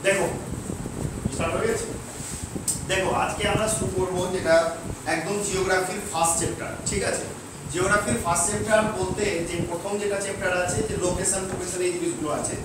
দেখো স্টার্ট হয়ে গেছে। দেখো আজকে আমরা শুরু করবো যেটা একদম জিওগ্রাফির ফার্স্ট চ্যাপ্টার, ঠিক আছে। জিওগ্রাফির ফার্স্ট চ্যাপ্টার বলতে যে প্রথম যেটা চ্যাপ্টার আছে যে লোকেশন টোকেশন এই জিনিসগুলো আছে,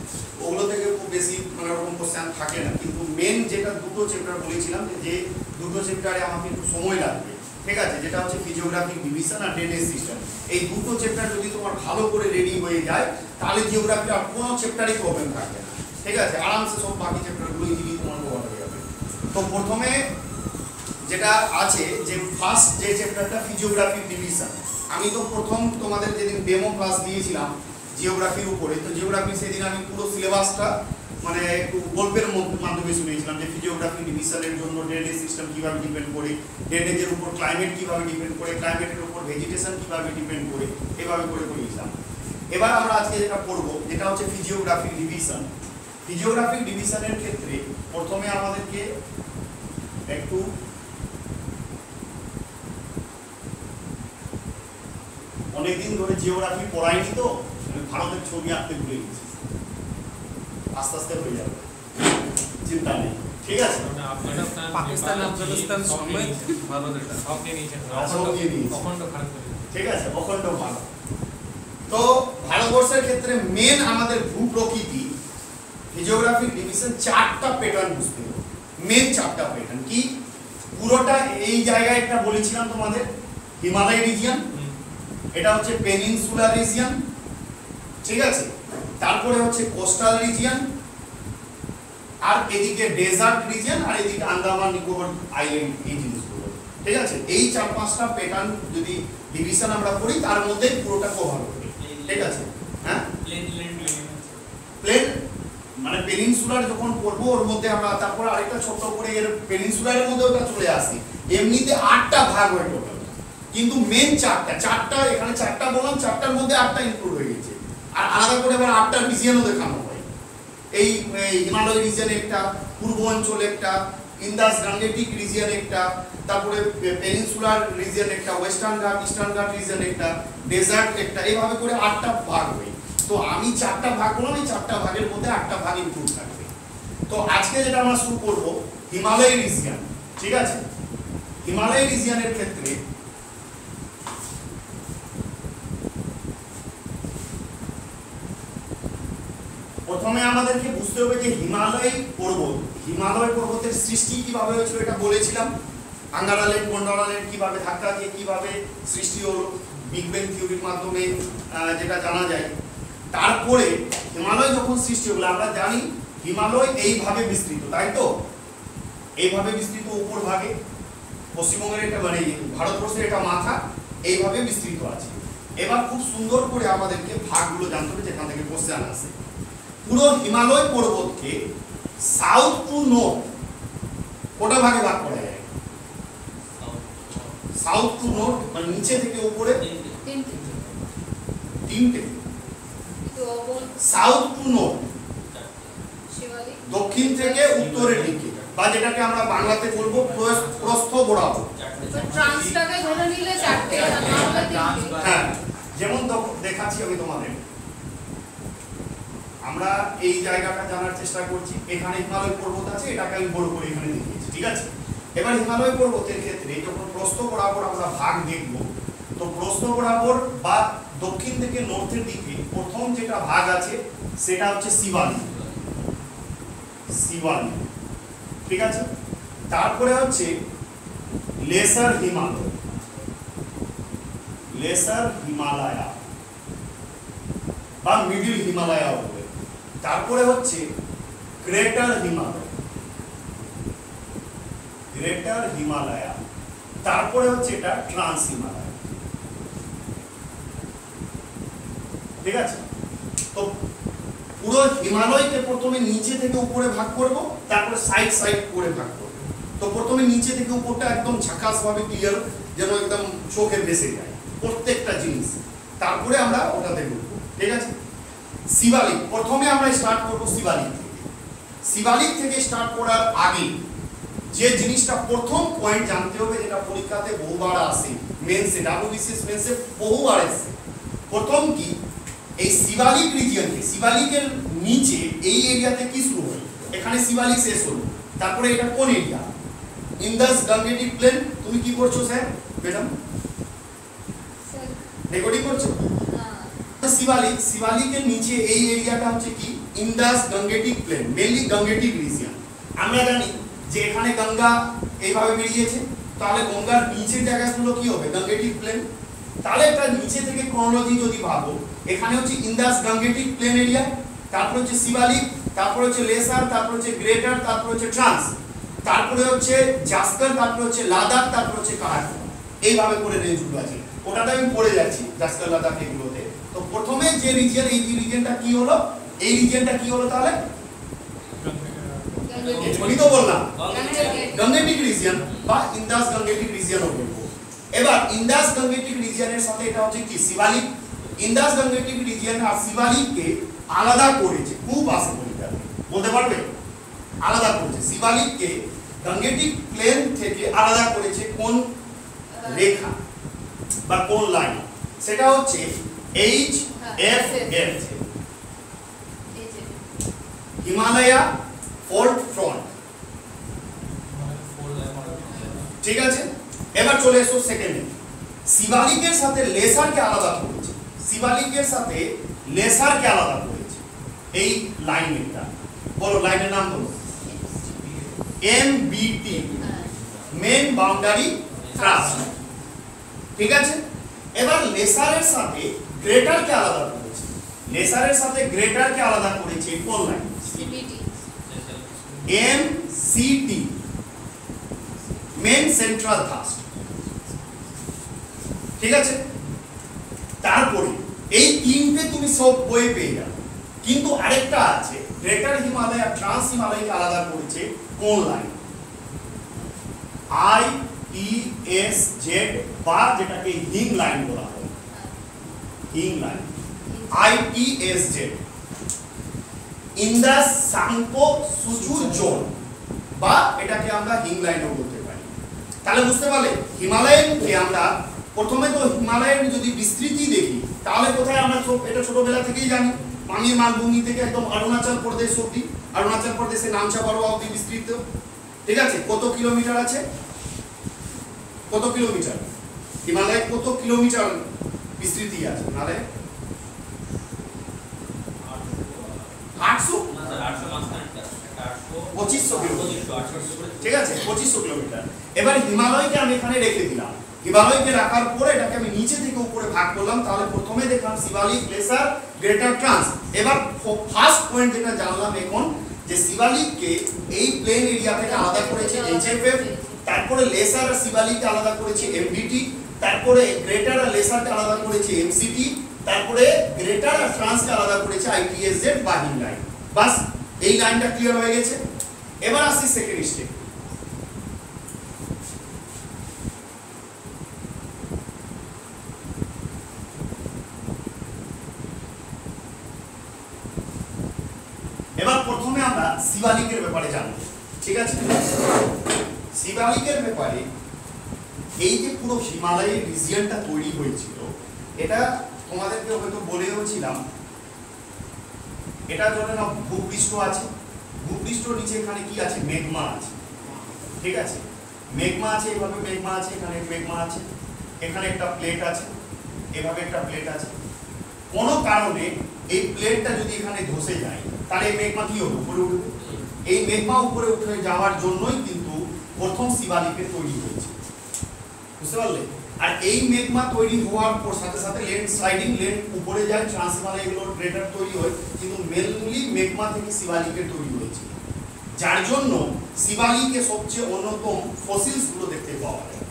ওগুলো থেকে খুব বেশি মানে ওরকম কোশ্চেন থাকে না, কিন্তু মেন যেটা দুটো চ্যাপ্টার বলেছিলাম যে দুটো চ্যাপ্টারে আমাকে একটু সময় লাগবে, ঠিক আছে, যেটা হচ্ছে ফিজিওগ্রাফিক ডিভিশন আর ড্রেনেজ সিস্টেম। এই দুটো চ্যাপ্টার যদি তোমার ভালো করে রেডি হয়ে যায় তাহলে জিওগ্রাফির আর কোনো চ্যাপ্টারই প্রবলেম থাকবে না, ঠিক আছে, আরামসে সব বাকি চ্যাপ্টারগুলো ইজিলি তোমার কভার হয়ে যাবে। তো প্রথমে যেটা আছে যে ফার্স্ট যে চ্যাপ্টারটা ফিজিওগ্রাফিক ডিভিশন, আমি তো প্রথম তোমাদের যেদিন ডেমো ক্লাস দিয়েছিলাম জিওগ্রাফির উপরে, তো জিওগ্রাফি সেদিন আমি পুরো সিলেবাসটা মানে একটু গল্পের মাধ্যমে শুনিয়েছিলাম যে ফিজিওগ্রাফি ডিভিশনের জন্য ড্রেনেজ সিস্টেম কীভাবে ডিপেন্ড করে, ড্রেনেজের উপর ক্লাইমেট কীভাবে ডিপেন্ড করে, ক্লাইমেটের উপর ভেজিটেশন কীভাবে ডিপেন্ড করে, এভাবে করে করিয়েছিলাম। এবার আমরা আজকে যেটা পড়ব যেটা হচ্ছে ফিজিওগ্রাফিক ডিভিশন। ফিজিওগ্রাফিক ডিভিশনের ক্ষেত্রে প্রথমে আমাদেরকে একটু অনেকদিন ধরে জিওগ্রাফি পড়াইনি, তো ভারতের ছবি আঁকতে ভুলে গেছি, আস্তে আস্তে হয়ে যাবে, চিন্তা নেই, ঠিক আছে। পাকিস্তান আফগানিস্তান সময় ভারত এটা সব নিয়ে নিয়েছেন, অখণ্ড ভারত, ঠিক আছে, অখণ্ড ভারত। তো ভারতবর্ষের ক্ষেত্রে মেন আমাদের ভূপ্রকৃতি ফিজিওগ্রাফিক ডিভিশন চারটা প্যাটার্ন বুঝতে হবে। মেন চারটা প্যাটার্ন কি, পুরোটা এই জায়গায় একটা বলেছিলাম তোমাদের হিমালয় রিজিয়ন, এটা হচ্ছে পেনিনসুলার রিজিয়ন, ঠিক আছে, তারপরে হচ্ছে কোস্টাল রিজিয়ন, আর এদিকে ডেজার্ট রিজিয়ন, আর এদিকে আন্দামান নিকোবর আইল্যান্ড, এই জিনিসগুলো, ঠিক আছে। এই চার পাঁচটা প্যাটার্ন যদি ডিভিশন আমরা করি তার মধ্যে পুরোটা কভার হবে, ঠিক আছে। হ্যাঁ, প্লেন মানে পেনিনসুলার যখন পড়বো ওর মধ্যে আমরা তারপর আরেকটা ছোট করে এর পেনিনসুলারের মধ্যে ওটা চলে আসি, এমনিতে 8টা ভাগ হয় টোটাল, কিন্তু মেন চারটা এখানে চারটা বললাম, চারটার মধ্যে 8টা ইনক্লুড হয়ে গেছে, আর আলাদা করে আবার 8টা রিজিয়নও দেখানো হয়। এই হিমালয় রিজিয়ন একটা, পূর্ব অঞ্চল একটা, ইন্দাস গ্যাংজেটিক রিজিয়ন একটা, তারপরে পেনিনসুলার রিজিয়ন একটা, ওয়েস্টার্ন ঘাট ইস্টার্ন ঘাট রিজিয়ন একটা, ডেজার্ট একটা, এইভাবে করে 8টা ভাগ হয়। তো আমি 4টা ভাগ করলাম, এই 4টা ভাগের মধ্যে 8টা ভাগ ইনক্লুড থাকবে। তো আজকে যেটা আমরা শুরু করব হিমালয় রিজিয়ন, ঠিক আছে। হিমালয় রিজিয়নের ক্ষেত্রে প্রথমে আমাদেরকে বুঝতে হবে যে হিমালয় পর্বতের সৃষ্টি কিভাবে হয়েছিল, এটা বলেছিলাম। আঙ্গারাল্যান্ড গোন্ডওয়ালাল্যান্ড কিভাবে ধাক্কা দিয়ে কিভাবে সৃষ্টি হলো, বিগ ব্যাং থিওরির মাধ্যমে যেটা জানা যায়। তারপরে হিমালয় যখন সৃষ্টি হলো, আমরা জানি হিমালয় এইভাবে বিস্তৃত, তাই তো, এইভাবে বিস্তৃত উপর ভাগে, পশ্চিমবঙ্গের এটা মানে ভারতবর্ষের এটা মাথা, এইভাবে বিস্তৃত আছে। এবার খুব সুন্দর করে আমাদেরকে ভাগগুলো জানতে হবে, যেখান থেকে কোশ্চেন আসে। পুরো হিমালয় পর্বতকে সাউথ টু নর্থ কোটা ভাগে ভাগ করা যায়? সাউথ টু নর্থ মানে নিচে থেকে উপরে তিনটে, সাউথ টু নর্থ দক্ষিণ থেকে উত্তরের দিকে, বা যেটাকে আমরা বাংলাতে বলবো প্রস্থ বরাবর। হ্যাঁ, যেমন দেখাচ্ছি আমি তোমাদের, আমরা এই জায়গাটা জানার চেষ্টা করছি। এখানে হিমালয় পর্বত আছে, এটাকে আমি বড় করে এখানে দেখিয়েছি, ঠিক আছে। এবার হিমালয় পর্বতের ক্ষেত্রে যখন প্রস্থ বরাবর আমরা ভাগ দেখব, তো প্রস্থ বরাবর বা দক্ষিণ থেকে নর্থের দিকে প্রথম যেটা ভাগ আছে সেটা হচ্ছে শিবালিক, ঠিক আছে। তারপরে হচ্ছে লেসার হিমালয়া বা মিডল হিমালয়া বলে। তারপরে হচ্ছে গ্রেটার হিমালয়া, তারপরে হচ্ছে এটা ট্রান্স হিমালয়া, ঠিক আছে। তো পুরো হিমালয়কে প্রথমে নিচে থেকে উপরে ভাগ করব, তারপরে সাইড করে ভাগ করব। তো প্রথমে নিচে থেকে উপরটা একদম ঝাকাস ভাবে ক্লিয়ার, যেন একদম চোখে ভেসে যায় প্রত্যেকটা জিনিস, তারপরে আমরা ওটা দেখব, ঠিক আছে। শিবালিক, প্রথমে আমরা স্টার্ট করব শিবালিক থেকে স্টার্ট করার আগে যে জিনিসটা প্রথম পয়েন্ট জানতে হবে, যেটা পরীক্ষাতে বহুবার আসে, মেন্সে ডাব্লিউবিসিএস মেন্সে বহুবার আসে। প্রথম কি, এই শিবালিক রিজিয়নকে, শিবালিকের নিচে এই এরিয়াতে কি শুরু হয়, এখানে শিবালিক শেষ হলো, তারপরে এটা কোন এরিয়া? ইন্দাস গাঙ্গেটিক প্লেন। তুমি কি করছো স্যার ম্যাডাম? রেকর্ডিং করছো? শিবালিক, শিবালিকের নিচে এই এরিয়াটা হচ্ছে কি Indus Gangetic plain, mainly Gangetic region. আমরা জানি যে এখানে গঙ্গা এইভাবে বেরিয়েছে, তাহলে গঙ্গার নিচের জায়গাগুলো কি হবে? গাঙ্গেটিক প্লেন। তাহলে এটা নিচে থেকে ক্রোনোলজি যদি ভাবো, এখানে হচ্ছে ইন্দাস গাঙ্গেটিক প্লেন এরিয়া, তারপর হচ্ছে শিবালিক, তারপর হচ্ছে লেসার, তারপর হচ্ছে গ্রেটার, তারপর হচ্ছে ট্রান্স, তারপরে হচ্ছে জাস্কার, তারপর হচ্ছে লাদাখ, তারপর হচ্ছে কারাকোরাম। এইভাবে করে রেঞ্জগুলো আছে, ওটাতে আমি পড়ে যাচ্ছি জাস্কার লাদাখ এগুলোতে। তো প্রথমে যে রিজিয়ন, এই রিজিয়নটা কি হলো? এই রিজিয়নটা কি হলো তাহলে? এখনই তো বললাম গাঙ্গেটিক রিজিয়ন বা ইন্দাস গাঙ্গেটিক রিজিয়ন বলবো। এবার ইন্দাস গাঙ্গেটিক রিজিয়নের সাথে এটা হচ্ছে কি শিবালিক। ইন্দাস গাঙ্গেটিক রিজিয়ন আর শিবালিককে আলাদা করেছে, খুব আসে পরিষ্কার বলতে পারবে? আলাদা করেছে শিবালিককে গাঙ্গেটিক প্লেন থেকে আলাদা করেছে কোন রেখা বা কোন লাইন? সেটা হচ্ছে H F F, Himalaya fault front. ঠিক আছে, এবার চলে এসো সেকেন্ডে। শিবালিকের সাথে লেসারকে আলাদা করেছে, শিবালিকের সাথে লেসারকে আলাদা করেছে এই লাইনটা। বলো লাইনের নাম বলো। MBT, main boundary thrust. ঠিক আছে, এবার লেসারের সাথে গ্রেটারকে আলাদা করেছে, লেসারের সাথে গ্রেটারকে আলাদা করেছে কোন লাইন? MCT, main central thrust. ঠিক আছে, তারপরে এই তিনটে তুমি সব বই পেয়ে যাবে, কিন্তু আরেকটা আছে গ্রেটার হিমালয় আর ট্রান্স হিমালয়কে আলাদা করেছে কোন line? I E S Z বা যেটাকে হিং লাইন বলা হয়, হিং line, I E S Z, Indus Tsangpo suture zone, বা এটাকে আমরা হিং লাইনও বলতে পারি। তাহলে বুঝতে পারলে হিমালয়কে আমরা প্রথমে তো হিমালয়ের যদি বিস্তৃতি দেখি তাহলে কোথায় আমরা এটা ছোটবেলা থেকেই জানি, পানির মালভূমি থেকে একদম অরুণাচল প্রদেশ অবধি, অরুণাচল প্রদেশের নামচা বড়ুয়া অবধি বিস্তৃত। ঠিক আছে, কত কিলোমিটার আছে? কত কিলোমিটার হিমালয়, কত কিলোমিটার বিস্তৃতি আছে হিমালয়? 2500 কিলোমিটার। ঠিক আছে, 2500 কিলোমিটার। এবার হিমালয়কে আমি এখানে রেখে দিলাম, হিমালয়কে রাখার পরে এটাকে আমি নিচে থেকে উপরে ভাগ করলাম। তাহলে প্রথমে দেখলাম শিবালিক, লেসার, গ্রেটার, ট্রান্স। এবার ফার্স্ট পয়েন্ট যেটা জানলাম এখন, যে শিবালিককে এই প্লেন এরিয়া থেকে আলাদা করেছে এইচএফএফ, তারপরে লেসার আর শিবালিককে আলাদা করেছে এমবিটি, তারপরে গ্রেটার আর লেসারকে আলাদা করেছে এমসিটি, তারপরে গ্রেটার আর ট্রান্সকে আলাদা করেছে আইটিএসজেড বা হিং লাইন। বাস, এই লাইনটা ক্লিয়ার হয়ে গেছে। এবার আসি সেকেন্ড স্টেপ। এবার প্রথমে আমরা শিবালিকের ব্যাপারে জানব। ঠিক আছে, শিবালিকের ব্যাপারে এই যে পুরো হিমালয়ের রিজিয়নটা তৈরি হয়েছিল, এটা তোমাদেরকে হয়তো বলেওছিলাম, এটা ধরে নাও ভূপৃষ্ঠ আছে, ভূপৃষ্ঠ নিচে এখানে কি আছে? মেঘমা আছে। ঠিক আছে, মেঘমা আছে, এভাবে মেঘমা আছে, এখানে মেঘমা আছে, এখানে একটা প্লেট আছে, এভাবে একটা প্লেট আছে। কোনো কারণে এই প্লেটটা যদি এখানে ধসে যায় তাহলে এই মেঘমা কি হবে? উপরে উঠবে। এই মেঘমা উপরে উঠে যাওয়ার জন্যই কিন্তু প্রথম শিবালিকের তৈরি হয়েছে, বুঝতে পারলে? আর এই মেঘমা তৈরি হওয়ার পর সাথে সাথে ল্যান্ড স্লাইডিং, ল্যান্ড উপরে যায়, ট্রান্স হিমালয় এগুলোর গ্রেটার তৈরি হয়, কিন্তু মেনলি মেঘমা থেকে শিবালিকের তৈরি হয়েছে। যার জন্য শিবালিকে সবচেয়ে অন্যতম ফসিলস গুলো দেখতে পাওয়া যায়।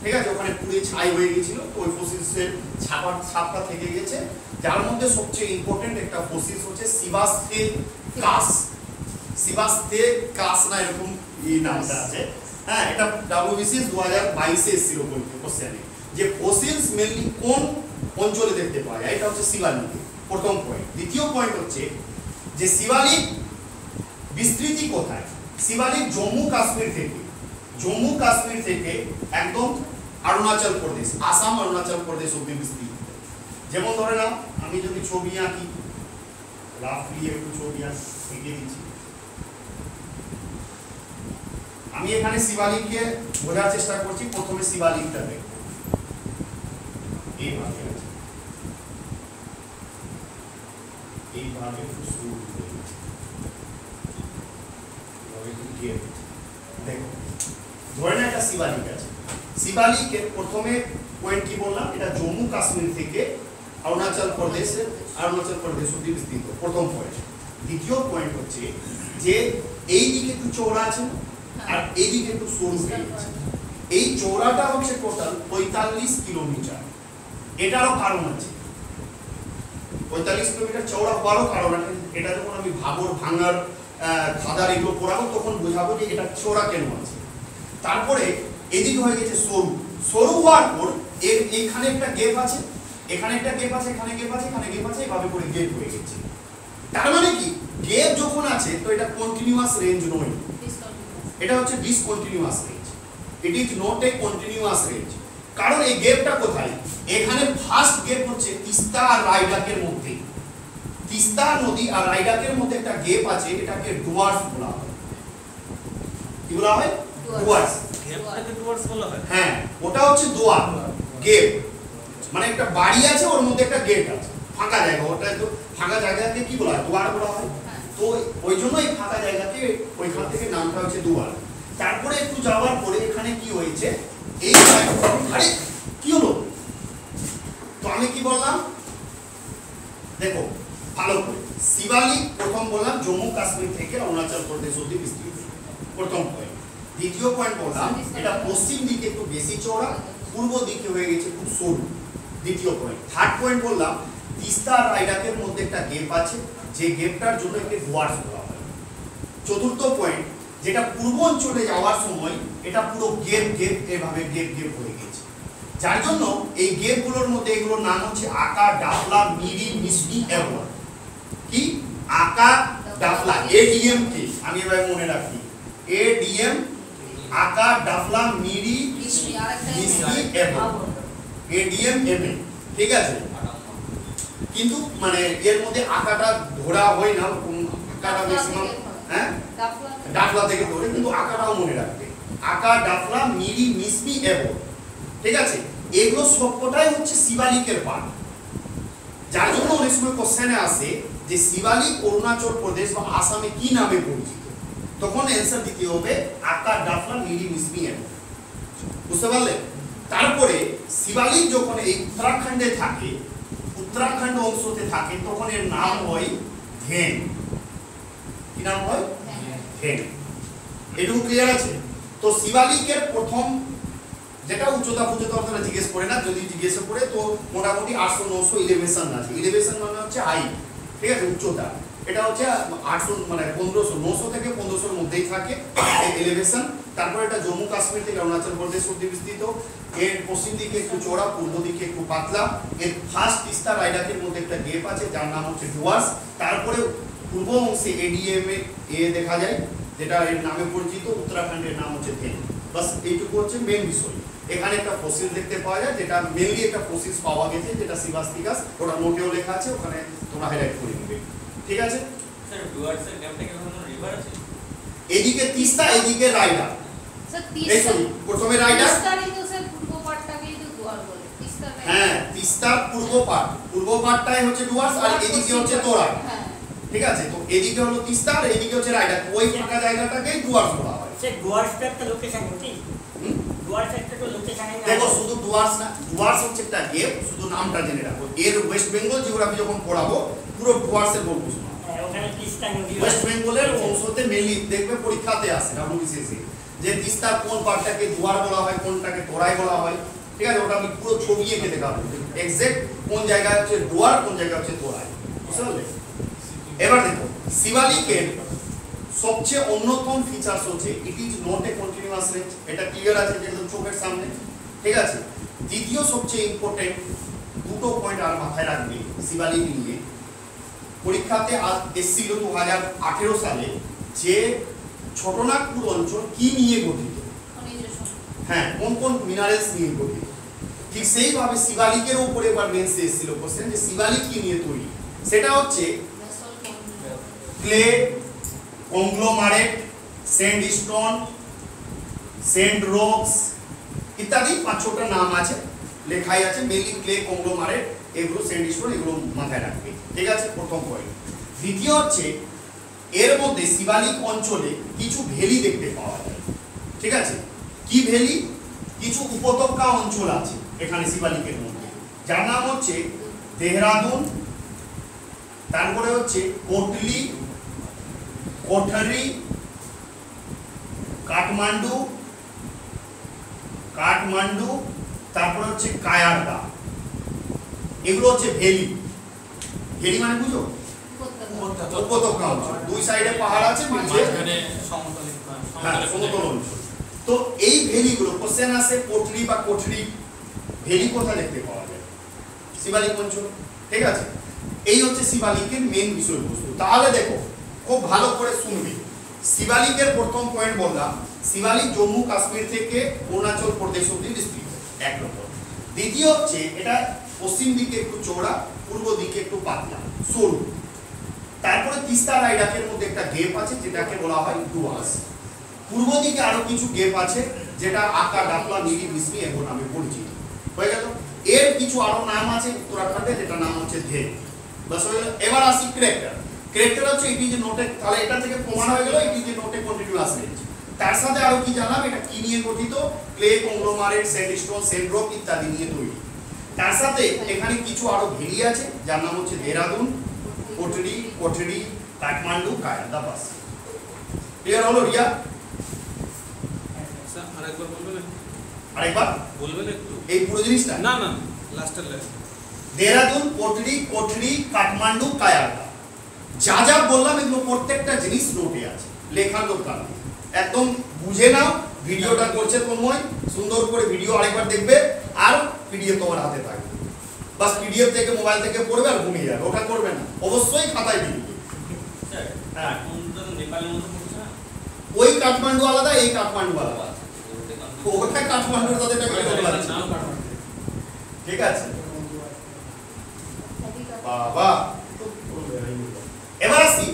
ঠিক আছে, ওখানে পুড়ে ছাই হয়ে গেছিল, তো ওই ফসিলসের ছাপটা থেকে গেছে। যার মধ্যে সবচেয়ে ইম্পর্টেন্ট একটা ফসিলস হচ্ছে সিবাস্তে কাস, সিবাস্তে কাস না এরকম এই নামটা আছে। হ্যাঁ, এটা ডাব্লিউবিসিএস 2022 এসেছিল কোশ্চেনে, যে ফসিলস মেনলি কোন অঞ্চলে দেখতে পাওয়া যায়। এটা হচ্ছে শিবালিকে, প্রথম পয়েন্ট। দ্বিতীয় পয়েন্ট হচ্ছে যে শিবালিক বিস্তৃতি কোথায়? শিবালিক জম্মু কাশ্মীর থেকে, জম্মু কাশ্মীর থেকে একদম অরুণাচল প্রদেশ, আসাম অরুণাচল প্রদেশ অবধি বিস্তৃত। যেমন ধরে নাও আমি যদি ছবি আঁকি, রাফলি একটু ছবি এঁকে দিচ্ছি, আমি এখানে শিবালিককে বোঝার চেষ্টা করছি। প্রথমে শিবালিকটা দেখো, এইভাবে আছে, এইভাবে শুরু হয়েছে, দেখো ধরে না একটা শিবালিক আছে। শিবালিকের প্রথমে পয়েন্ট কি বললাম, এটা জম্মু কাশ্মীর থেকে অরুণাচল প্রদেশ অব্দি বিস্তৃত, প্রথম পয়েন্ট। দ্বিতীয় পয়েন্ট হচ্ছে যে এই দিকে একটু চওড়া আছে আর এই দিকে একটু সরু হয়ে গেছে। এই চওড়াটা হচ্ছে টোটাল 45 কিলোমিটার। এটারও কারণ আছে, 45 কিলোমিটার চওড়া হওয়ারও কারণ আছে। এটা যখন আমি ভাঙার খাদার এগুলো পড়াবো তখন বোঝাবো যে এটা চওড়া কেন আছে। তারপরে এদিকে হয়ে গেছে সরু, সরু হওয়ার পর এখানে একটা গ্যাপ আছে, এখানে একটা গ্যাপ আছে, এখানে গ্যাপ আছে, এখানে গ্যাপ আছে, এভাবে করে গ্যাপ হয়ে গেছে। তার মানে কি গ্যাপ যখন আছে তো এটা কন্টিনিউয়াস রেঞ্জ নয়, এটা হচ্ছে discontinuous range. It is not a continuous range. কারণ এই গ্যাপটা কোথায়, এখানে ফার্স্ট গ্যাপ হচ্ছে তিস্তা আর রায়ডাকের মধ্যে, তিস্তা নদী আর রায়ডাকের মধ্যে একটা গ্যাপ আছে, এটাকে ডুয়ার্স বলা হয়। কি বলা হয়? ডুয়ার্স। গ্যাপটাকে ডুয়ার্স বলা হয়। হ্যাঁ, ওটা হচ্ছে দোয়ার গেট, মানে একটা বাড়ি আছে ওর মধ্যে একটা গেট আছে, ফাঁকা জায়গা, ওটা তো ফাঁকা জায়গাকে কি বলা হয়, দুয়ার বলা হয়। তো ওই জন্য এই ফাঁকা জায়গাকে ওইখান থেকে নামটা হচ্ছে দুয়ার। তারপরে একটু যাওয়ার পরে এখানে কি হয়েছে, এই আরে কি হলো, তো আমি কি বললাম দেখো ভালো করে, শিবালিক প্রথম বললাম জম্মু কাশ্মীর থেকে অরুণাচল প্রদেশ অব্দি বিস্তৃত, প্রথম পয়েন্ট। দ্বিতীয় পয়েন্ট বললাম এটা পশ্চিম দিকে একটু বেশি চওড়া, পূর্ব দিকে হয়ে গেছে খুব সরু, দ্বিতীয় পয়েন্ট। থার্ড পয়েন্ট বললাম তিস্তা আর রায়ডাকের মধ্যে একটা গ্যাপ আছে, যে গ্যাপটার জন্য একে ডুয়ার্স বলা হয়। চতুর্থ পয়েন্ট যেটা পূর্ব অঞ্চলে যাওয়ার সময় এটা পুরো গ্যাপ গ্যাপ এভাবে গ্যাপ গ্যাপ হয়ে গেছে, যার জন্য এই গ্যাপগুলোর মধ্যে এগুলোর নাম হচ্ছে আকা, ডাফলা, মিরি, মিসমি, এবং কি আকা, ডাফলা, এডিএম কি আমি এভাবে মনে রাখি, এডিএম, আকা, ডাফলা, মিরি, মিসমি, এবং এডিএম, এমএ, ঠিক আছে। কিন্তু মানে এর মধ্যে আকাটা ধরা হয় না, আকাটা ম্যাক্সিমাম হ্যাঁ ডাফলা থেকে ধরে, কিন্তু আকাটাও মনে রাখবে, আকা, ডাফলা, মিরি, মিসমি, এবং, ঠিক আছে। এগুলো সবকটাই হচ্ছে শিবালিকের পার্ট, যার জন্য অনেক সময় কোশ্চেনে আসে যে শিবালিক অরুণাচল প্রদেশ বা আসামে কি নামে পরিচিত, তখন অ্যানসার দিতে হবে আকা, ডাফলা, মিরি, মিসমি, এবং, বুঝতে পারলে। তারপরে শিবালিক যখন এই উত্তরাখণ্ডে থাকে, উত্তরাখণ্ড অংশতে থাকে, তখন এর নাম হয় ধেন। কি নাম হয়? ধেন। এটুকু ক্লিয়ার আছে? তো শিবালিকের প্রথম যেটা উচ্চতা আপনারা জিজ্ঞেস করে না, যদি জিজ্ঞেস করে তো মোটামুটি 800-900 ইলেভেশন আছে। ইলেভেশন মানে হচ্ছে হাইট, ঠিক আছে, উচ্চতা। এটা হচ্ছে 800 মানে 1500, 900 থেকে 1500 এর মধ্যেই থাকে এই এলিভেশন। তারপর এটা জম্মু কাশ্মীর থেকে অরুণাচল প্রদেশ অব্দি বিস্তৃত। এর পশ্চিম দিকে একটু চওড়া, পূর্ব দিকে একটু পাতলা। এর ফার্স্ট তিস্তা রায়ডাকের মধ্যে একটা গ্যাপ আছে যার নাম হচ্ছে ডুয়ার্স। তারপরে পূর্ব অংশে এডিএম এ দেখা যায়, যেটা এর নামে পরিচিত, উত্তরাখণ্ডের নাম হচ্ছে ধেন। বাস এইটুকু হচ্ছে মেন বিষয়। এখানে একটা ফসিল দেখতে পাওয়া যায়, যেটা মেনলি একটা ফসিল পাওয়া গেছে, যেটা সিভাস্টিকাস, ওটা নোটেও লেখা আছে, ওখানে তোমরা হাইলাইট করে দিবে, ঠিক আছে। স্যার ডুয়ার্সের গ্যাপটা কি কোনো রিভার আছে? এদিকে তিস্তা, এদিকে রায়ডাক। স্যার এই সরি, প্রথমে রায়ডাক, তিস্তারই তো স্যার পূর্ব পাটটাকেই তো দুয়ার বলে। তিস্তার হ্যাঁ, তিস্তার পূর্ব পাটটাই হচ্ছে ডুয়ার্স, আর এদিকে হচ্ছে তোরাই, হ্যাঁ, ঠিক আছে। তো এদিকে হলো তিস্তা আর এদিকে হচ্ছে রায়ডাক, ওই ফাঁকা জায়গাটাকেই ডুয়ার্স বলা হয়। স্যার ডুয়ার্সটা একটা লোকেশন কি? ডুয়ার্স একটা তো লোকেশন না। দেখো শুধু ডুয়ার্স না, ডুয়ার্স হচ্ছে একটা গেপ, শুধু নামটা জেনে রাখো। এর ওয়েস্ট বেঙ্গল জিওগ্রাফি যখন পড়াবো পুরো ডুয়ার্সের গল্প শোনাবো। ওখানে তিস্তা নদী, ওয়েস্ট বেঙ্গলের অংশতে মেনলি দেখবে পরীক্ষাতে আসে ডব্লিউবিসিএস যে তিস্তার কোন পার্টটাকে দুয়ার বলা হয়, কোনটাকে তোরাই বলা হয়, ঠিক আছে। ওটা আমি পুরো ছবি এঁকে দেখাবো এক্সাক্ট কোন জায়গায় হচ্ছে দুয়ার, কোন জায়গায় হচ্ছে তোরাই, বুঝতে পারলে। এবার দেখো শিবালিকের সবচেয়ে অন্যতম ফিচারস হচ্ছে it is not a continuous range. এটা ক্লিয়ার আছে একদম চোখের সামনে, ঠিক আছে। দ্বিতীয় সবচেয়ে ইম্পর্টেন্ট দুটো পয়েন্ট আর মাথায় রাখবে শিবালিক নিয়ে। পরীক্ষাতে এসেছিল 2018 সালে যে ছোটনাগপুর অঞ্চল কি নিয়ে গঠিত, হ্যাঁ, কোন কোন মিনারেলস নিয়ে গঠিত। ঠিক সেইভাবে শিবালিকের উপরে এবার মেন্সে এসেছিল কোশ্চেন যে শিবালিক কি নিয়ে তৈরি। সেটা হচ্ছে clay, conglomerate, sandstone, send rocks ইত্যাদি 5-6টা নাম আছে, লেখাই আছে। মেইনলি ক্লে কংগ্লোমারেট, এগুলো স্যান্ডস্টোন, এগুলো মাথায় রাখবে, ঠিক আছে? প্রথম পয়েন্ট। দ্বিতীয় হচ্ছে এর মধ্যে শিবালিক অঞ্চলে কিছু ভ্যালি দেখতে পাওয়া যায়, ঠিক আছে? কি ভ্যালি? কিছু উপত্যকা অঞ্চল আছে এখানে শিবালিকের মধ্যে, যার নাম হচ্ছে দেহরাদুন, তারপরে হচ্ছে কোটলি, কোঠরি, কাঠমান্ডু, তারপরে হচ্ছে কায়ারদা। এগুলো হচ্ছে ভ্যালি। ভ্যালি মানে বুঝো? উপত্যকা অঞ্চল, দুই সাইডে পাহাড় আছে, মাঝখানে সমতল অঞ্চল। তো এই ভ্যালিগুলো কোশ্চেন আসে, কোটলি বা কোঠরি ভ্যালি কোথায় দেখতে পাওয়া যায়? শিবালিক অঞ্চল, ঠিক আছে? এই হচ্ছে শিবালিকের মেইন বিষয়বস্তু। তাহলে দেখো খুব ভালো করে শুনবে। শিবালিকের প্রথম পয়েন্ট বললাম, শিবালিক জম্মু কাশ্মীর থেকে অরুণাচল প্রদেশ অব্দি বিস্তৃত, এক নম্বর। দ্বিতীয় হচ্ছে এটা পশ্চিম দিকে একটু চওড়া, পূর্ব দিকে একটু পাতলা সরু। তারপরে তিস্তা রাইডাকের মধ্যে একটা গেপ আছে যেটাকে বলা হয় ডুয়াস। পূর্ব দিকে আরো কিছু গেপ আছে যেটা আকা, ডাকলা, নীলি, বিসমি এগুলো নামে পরিচিত। হয়ে গেল। এর কিছু আরো নাম আছে উত্তরাখণ্ডে, যেটা নাম হচ্ছে ধে। বাস হয়ে গেল। এবার আসি ক্যারেক্টার। ক্যারেক্টার হচ্ছে এটি যে নোটে, তাহলে এটা থেকে প্রমাণ হয়ে গেল এটি যে নোটে কন্টিনিউয়াস রেঞ্জ। তার সাথে আরো কি জানলাম, এটা কি নিয়ে গঠিত? ক্লে কংগ্লোমারেট, স্যান্ডস্টোন, সেন্ডরক ইত্যাদি নিয়ে তৈরি। তার সাথে এখানে কিছু আরো ভ্যালি আছে যার নাম হচ্ছে দেহরাদুন, কোঠরি, কাঠমান্ডু, কায়ারদা। বাস ক্লিয়ার হলো রিয়া? স্যার আরেকবার বলবেন? আরেকবার বলবেন একটু এই পুরো জিনিসটা? না না লাস্টের লাইন। দেহরাদুন, কোঠরি, কাঠমান্ডু, কায়ারদা। যা যা বললাম এগুলো প্রত্যেকটা জিনিস নোটে আছে, লেখার দরকার নেই। একদম বুঝে নাও। ভিডিওটা করছে তন্ময়, সুন্দর করে ভিডিও আরেকবার দেখবে, আর পিডিএফ তোমার হাতে থাকবে। বাস পিডিএফ থেকে মোবাইল থেকে পড়বে আর ঘুমিয়ে যাবে, ওটা করবে না, অবশ্যই খাতায় দিবে। হ্যাঁ, ওই কাঠমান্ডু আলাদা, এই কাঠমান্ডু আলাদা। ওটা কাঠমান্ডুর সাথে ঠিক আছে বাবা। এবার আসি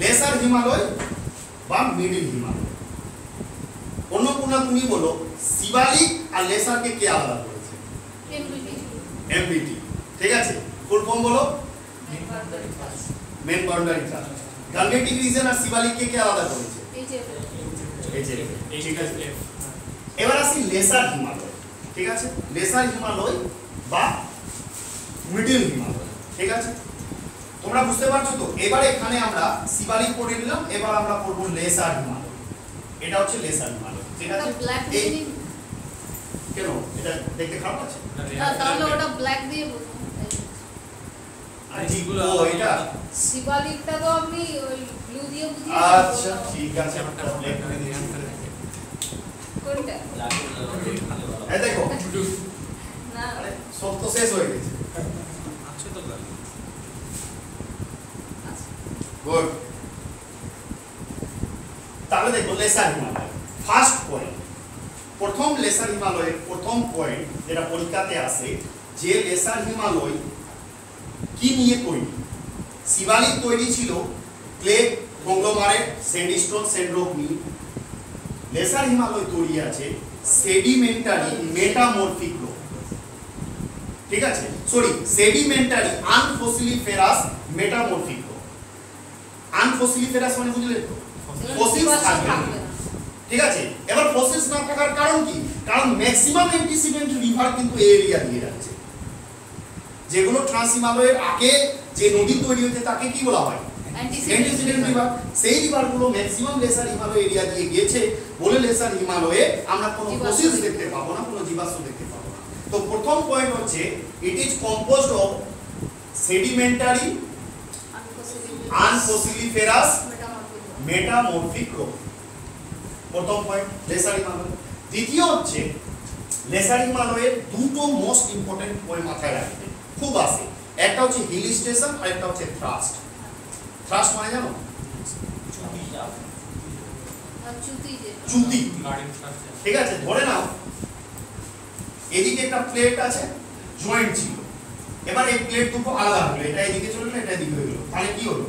লেসার হিমালয় বা মিডিল হিমালয়। অন্নপূর্ণা তুমি বলো শিবালিক আর লেসারকে কে আলাদা করেছে? এমবিটি, ঠিক আছে? ফুল ফর্ম বলো? Main boundary thrust. Gangetic region আর শিবালিককে কে আলাদা করেছে? ঠিক আছে। এবার আসি লেসার হিমালয়, ঠিক আছে? লেসার হিমালয় বা মিডল হিমালয়, ঠিক আছে? তোমরা বুঝতে পারছো তো? এবার এখানে আমরা শিবালিক পড়ে নিলাম, এবার আমরা পড়ব লেসার হিমালয়। এটা হচ্ছে লেসার হিমালয়, ঠিক আছে? এই কেন এটা দেখতে খারাপ আছে? তাহলে ওটা ব্ল্যাক দিয়ে বলুন। ও এটা শিবালিকটা তো আমি ওই ব্লু দিয়ে বুঝিয়ে। আচ্ছা ঠিক আছে, আমরা ব্ল্যাক করে দিই। কোনটা? এই দেখো না আরে সব তো শেষ হয়ে গেছে। আচ্ছা তো গেল। গুড। তাহলে দেখো লেসার হিমালয় ফার্স্ট পয়েন্ট। প্রথম লেসার হিমালয়ের প্রথম পয়েন্ট যেটা পরীক্ষাতে আসে, যে লেসার হিমালয় কি নিয়ে তৈরি? শিবালিক তৈরি ছিল ক্লে কংগ্লোমারেট, স্যান্ডস্টোন, সেন্ডরক নিয়ে। লেসার হিমালয় তৈরি আছে সেডিমেন্টারি মেটামরফিক রক, ঠিক আছে? Sorry, sedimentary unfossiliferous metamorphic rock. Unfossiliferous মানে বুঝলে তো? ফসিলস থাকবে না, ঠিক আছে? এবার ফসিলস না থাকার কারণ কি? কারণ ম্যাক্সিমাম অ্যান্টিসিডেন্ট রিভার কিন্তু এই এরিয়া দিয়ে যাচ্ছে। যেগুলো ট্রান্স হিমালয়ের আগে যে নদী তৈরি হয়েছে তাকে কি বলা হয়? Antecedent river. সেই রিভারগুলো ম্যাক্সিমাম লেসার হিমালয় এরিয়া দিয়ে গিয়েছে বলে লেসার হিমালয়ে আমরা কোনো ফসিলস দেখতে পাবো না, কোনো জীবাশ্ম দেখতে পাবো না। তো প্রথম পয়েন্ট হচ্ছে it is composed of sedimentary unfossiliferous metamorphic rock. প্রথম পয়েন্ট লেসার হিমালয়। দ্বিতীয় হচ্ছে লেসার হিমালয়ের দুটো মোস্ট ইম্পর্টেন্ট পয়েন্ট মাথায় রাখবে, খুব আসে। একটা হচ্ছে হিল স্টেশন আর একটা হচ্ছে থ্রাস্ট। থ্রাস্ট মানে জানো? চুতি, ঠিক আছে? ধরে নাও এদিকে একটা প্লেট আছে, জয়েন্ট ছিল। এবার এই প্লেট দুটো আলাদা হলো, এটা এদিকে চলে গেল, এটা এদিকে হয়ে গেল। তাহলে কি হলো?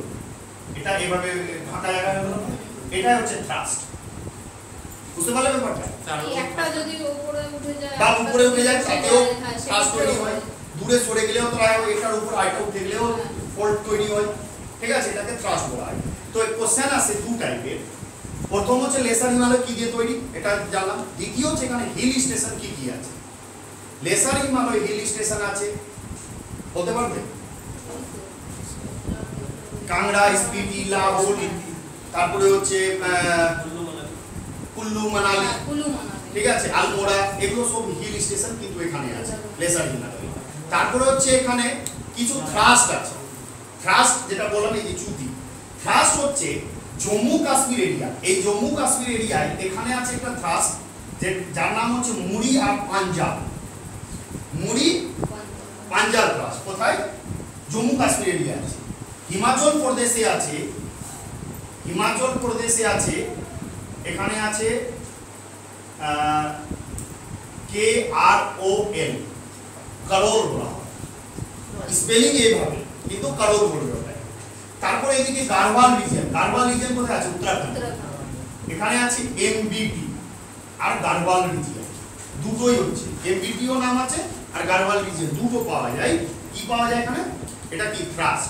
এটা এভাবে ফাঁকা জায়গা হলো, এটা হচ্ছে থ্রাস্ট। বুঝতে পারলে ব্যাপারটা? এই একটা যদি উপরে উঠে যায় বা উপরে উঠে যায় তাতেও হ্যাঁ, ফ্লাশ তৈরি হয়, দূরে সরে গেলেও তো এটার উপর আরেকটা উঠে গেলেও ফল্ট তৈরি হয়, ঠিক আছে, এটাকে থ্রাশ বলা হয়। তো কোশ্চেন আছে দু টাইপের, প্রথম হচ্ছে লেসার হিমালয় কি দিয়ে তৈরি, এটা জানলাম। দ্বিতীয় হচ্ছে এখানে হিল স্টেশন কি কি আছে। লেসার হিমালয় হিল স্টেশন আছে, বলতে পারবে? কাংড়া, স্পিতি, লাহোর, তারপরে হচ্ছে কুল্লু মানালি, কুলু মানালি, ঠিক আছে, আলমোড়া, এগুলো সব হিল স্টেশন কিন্তু এখানে আছে লেসার হিমালয়। তারপরে হচ্ছে এখানে কিছু থ্রাস্ট আছে। থ্রাস্ট যেটা বললাম এই যে চুতি, থ্রাস্ট হচ্ছে জম্মু কাশ্মীর এরিয়া। এই জম্মু কাশ্মীর এরিয়ায় এখানে আছে একটা থ্রাস্ট যার নাম হচ্ছে মুড়ি আর পাঞ্জাব। মুড়ি পাঞ্জাব থ্রাস্ট কোথায়? জম্মু কাশ্মীর এরিয়া আছে। হিমাচল প্রদেশে আছে, হিমাচল প্রদেশে আছে, এখানে আছে KROL, করোল বলা হয়, স্পেলিং এইভাবে কিন্তু করোল বলবে ওটাকে। তারপরে এদিকে গাড়ওয়াল রিজিয়ন, গাড়ওয়াল রিজিয়ন কোথায় আছে? উত্তরাখণ্ড। এখানে আছে MBT আর গাড়ওয়াল রিজিয়ন, দুটোই হচ্ছে, MBT ও নাম আছে আর গাড়ওয়াল রিজিয়ন, দুটো পাওয়া যায়। কি পাওয়া যায় এখানে? এটা কি থ্রাস্ট।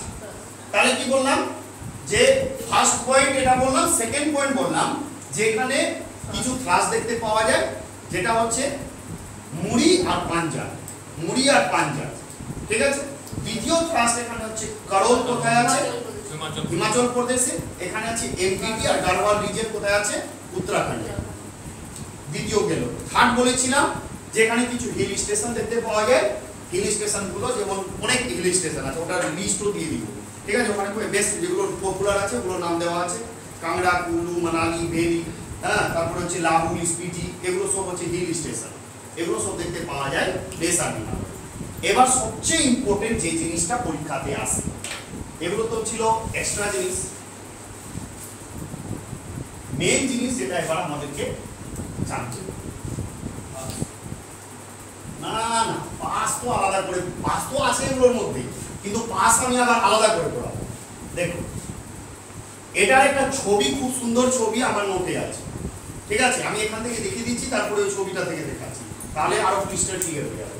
তাহলে কি বললাম যে ফার্স্ট পয়েন্ট এটা বললাম, সেকেন্ড পয়েন্ট বললাম যে এখানে কিছু থ্রাস্ট দেখতে পাওয়া যায়, যেটা হচ্ছে মুড়ি আর পাঞ্জাব, মুড়ি আর পাঞ্জাব, ঠিক আছে। দ্বিতীয় থ্রাস্ট এখানে হচ্ছে করোল, কোথায় আছে? হিমাচল প্রদেশে। এখানে আছে MBT আর গাড়ওয়াল রিজিয়ন কোথায় আছে? উত্তরাখণ্ডে। দ্বিতীয় গেল। থার্ড বলেছিলাম যে এখানে কিছু হিল স্টেশন দেখতে পাওয়া যায়। হিল স্টেশন গুলো যেমন অনেক হিল স্টেশন আছে, ওটার লিস্টও দিয়ে দিব, ঠিক আছে। ওখানে বেশ যেগুলো পপুলার আছে ওগুলো নাম দেওয়া আছে, কাংড়া, কুল্লু, মানালি, ভেরি, হ্যাঁ, তারপরে হচ্ছে লাহুল, স্পিতি, এগুলো সব হচ্ছে হিল স্টেশন, এগুলো সব দেখতে পাওয়া যায় লেসার হিমালয়। এবার সবচেয়ে ইম্পর্টেন্ট যে জিনিসটা পরীক্ষাতে আসে, এগুলো তো ছিল এক্সট্রা জিনিস, মেইন জিনিস যেটা এবার আমাদেরকে জানতে হবে। না না, পাস তো আলাদা করে, পাস তো আছে এগুলোর মধ্যে, কিন্তু পাস আমি আবার আলাদা করে পড়াবো। দেখো, এটার একটা ছবি, খুব সুন্দর ছবি আমার নোটে আছে, ঠিক আছে। আমি এখান থেকে দেখিয়ে দিচ্ছি, তারপরে ওই ছবিটা থেকে দেখাচ্ছি, তাহলে আরো ক্লিস্টার ক্লিয়ার হয়ে যাবে।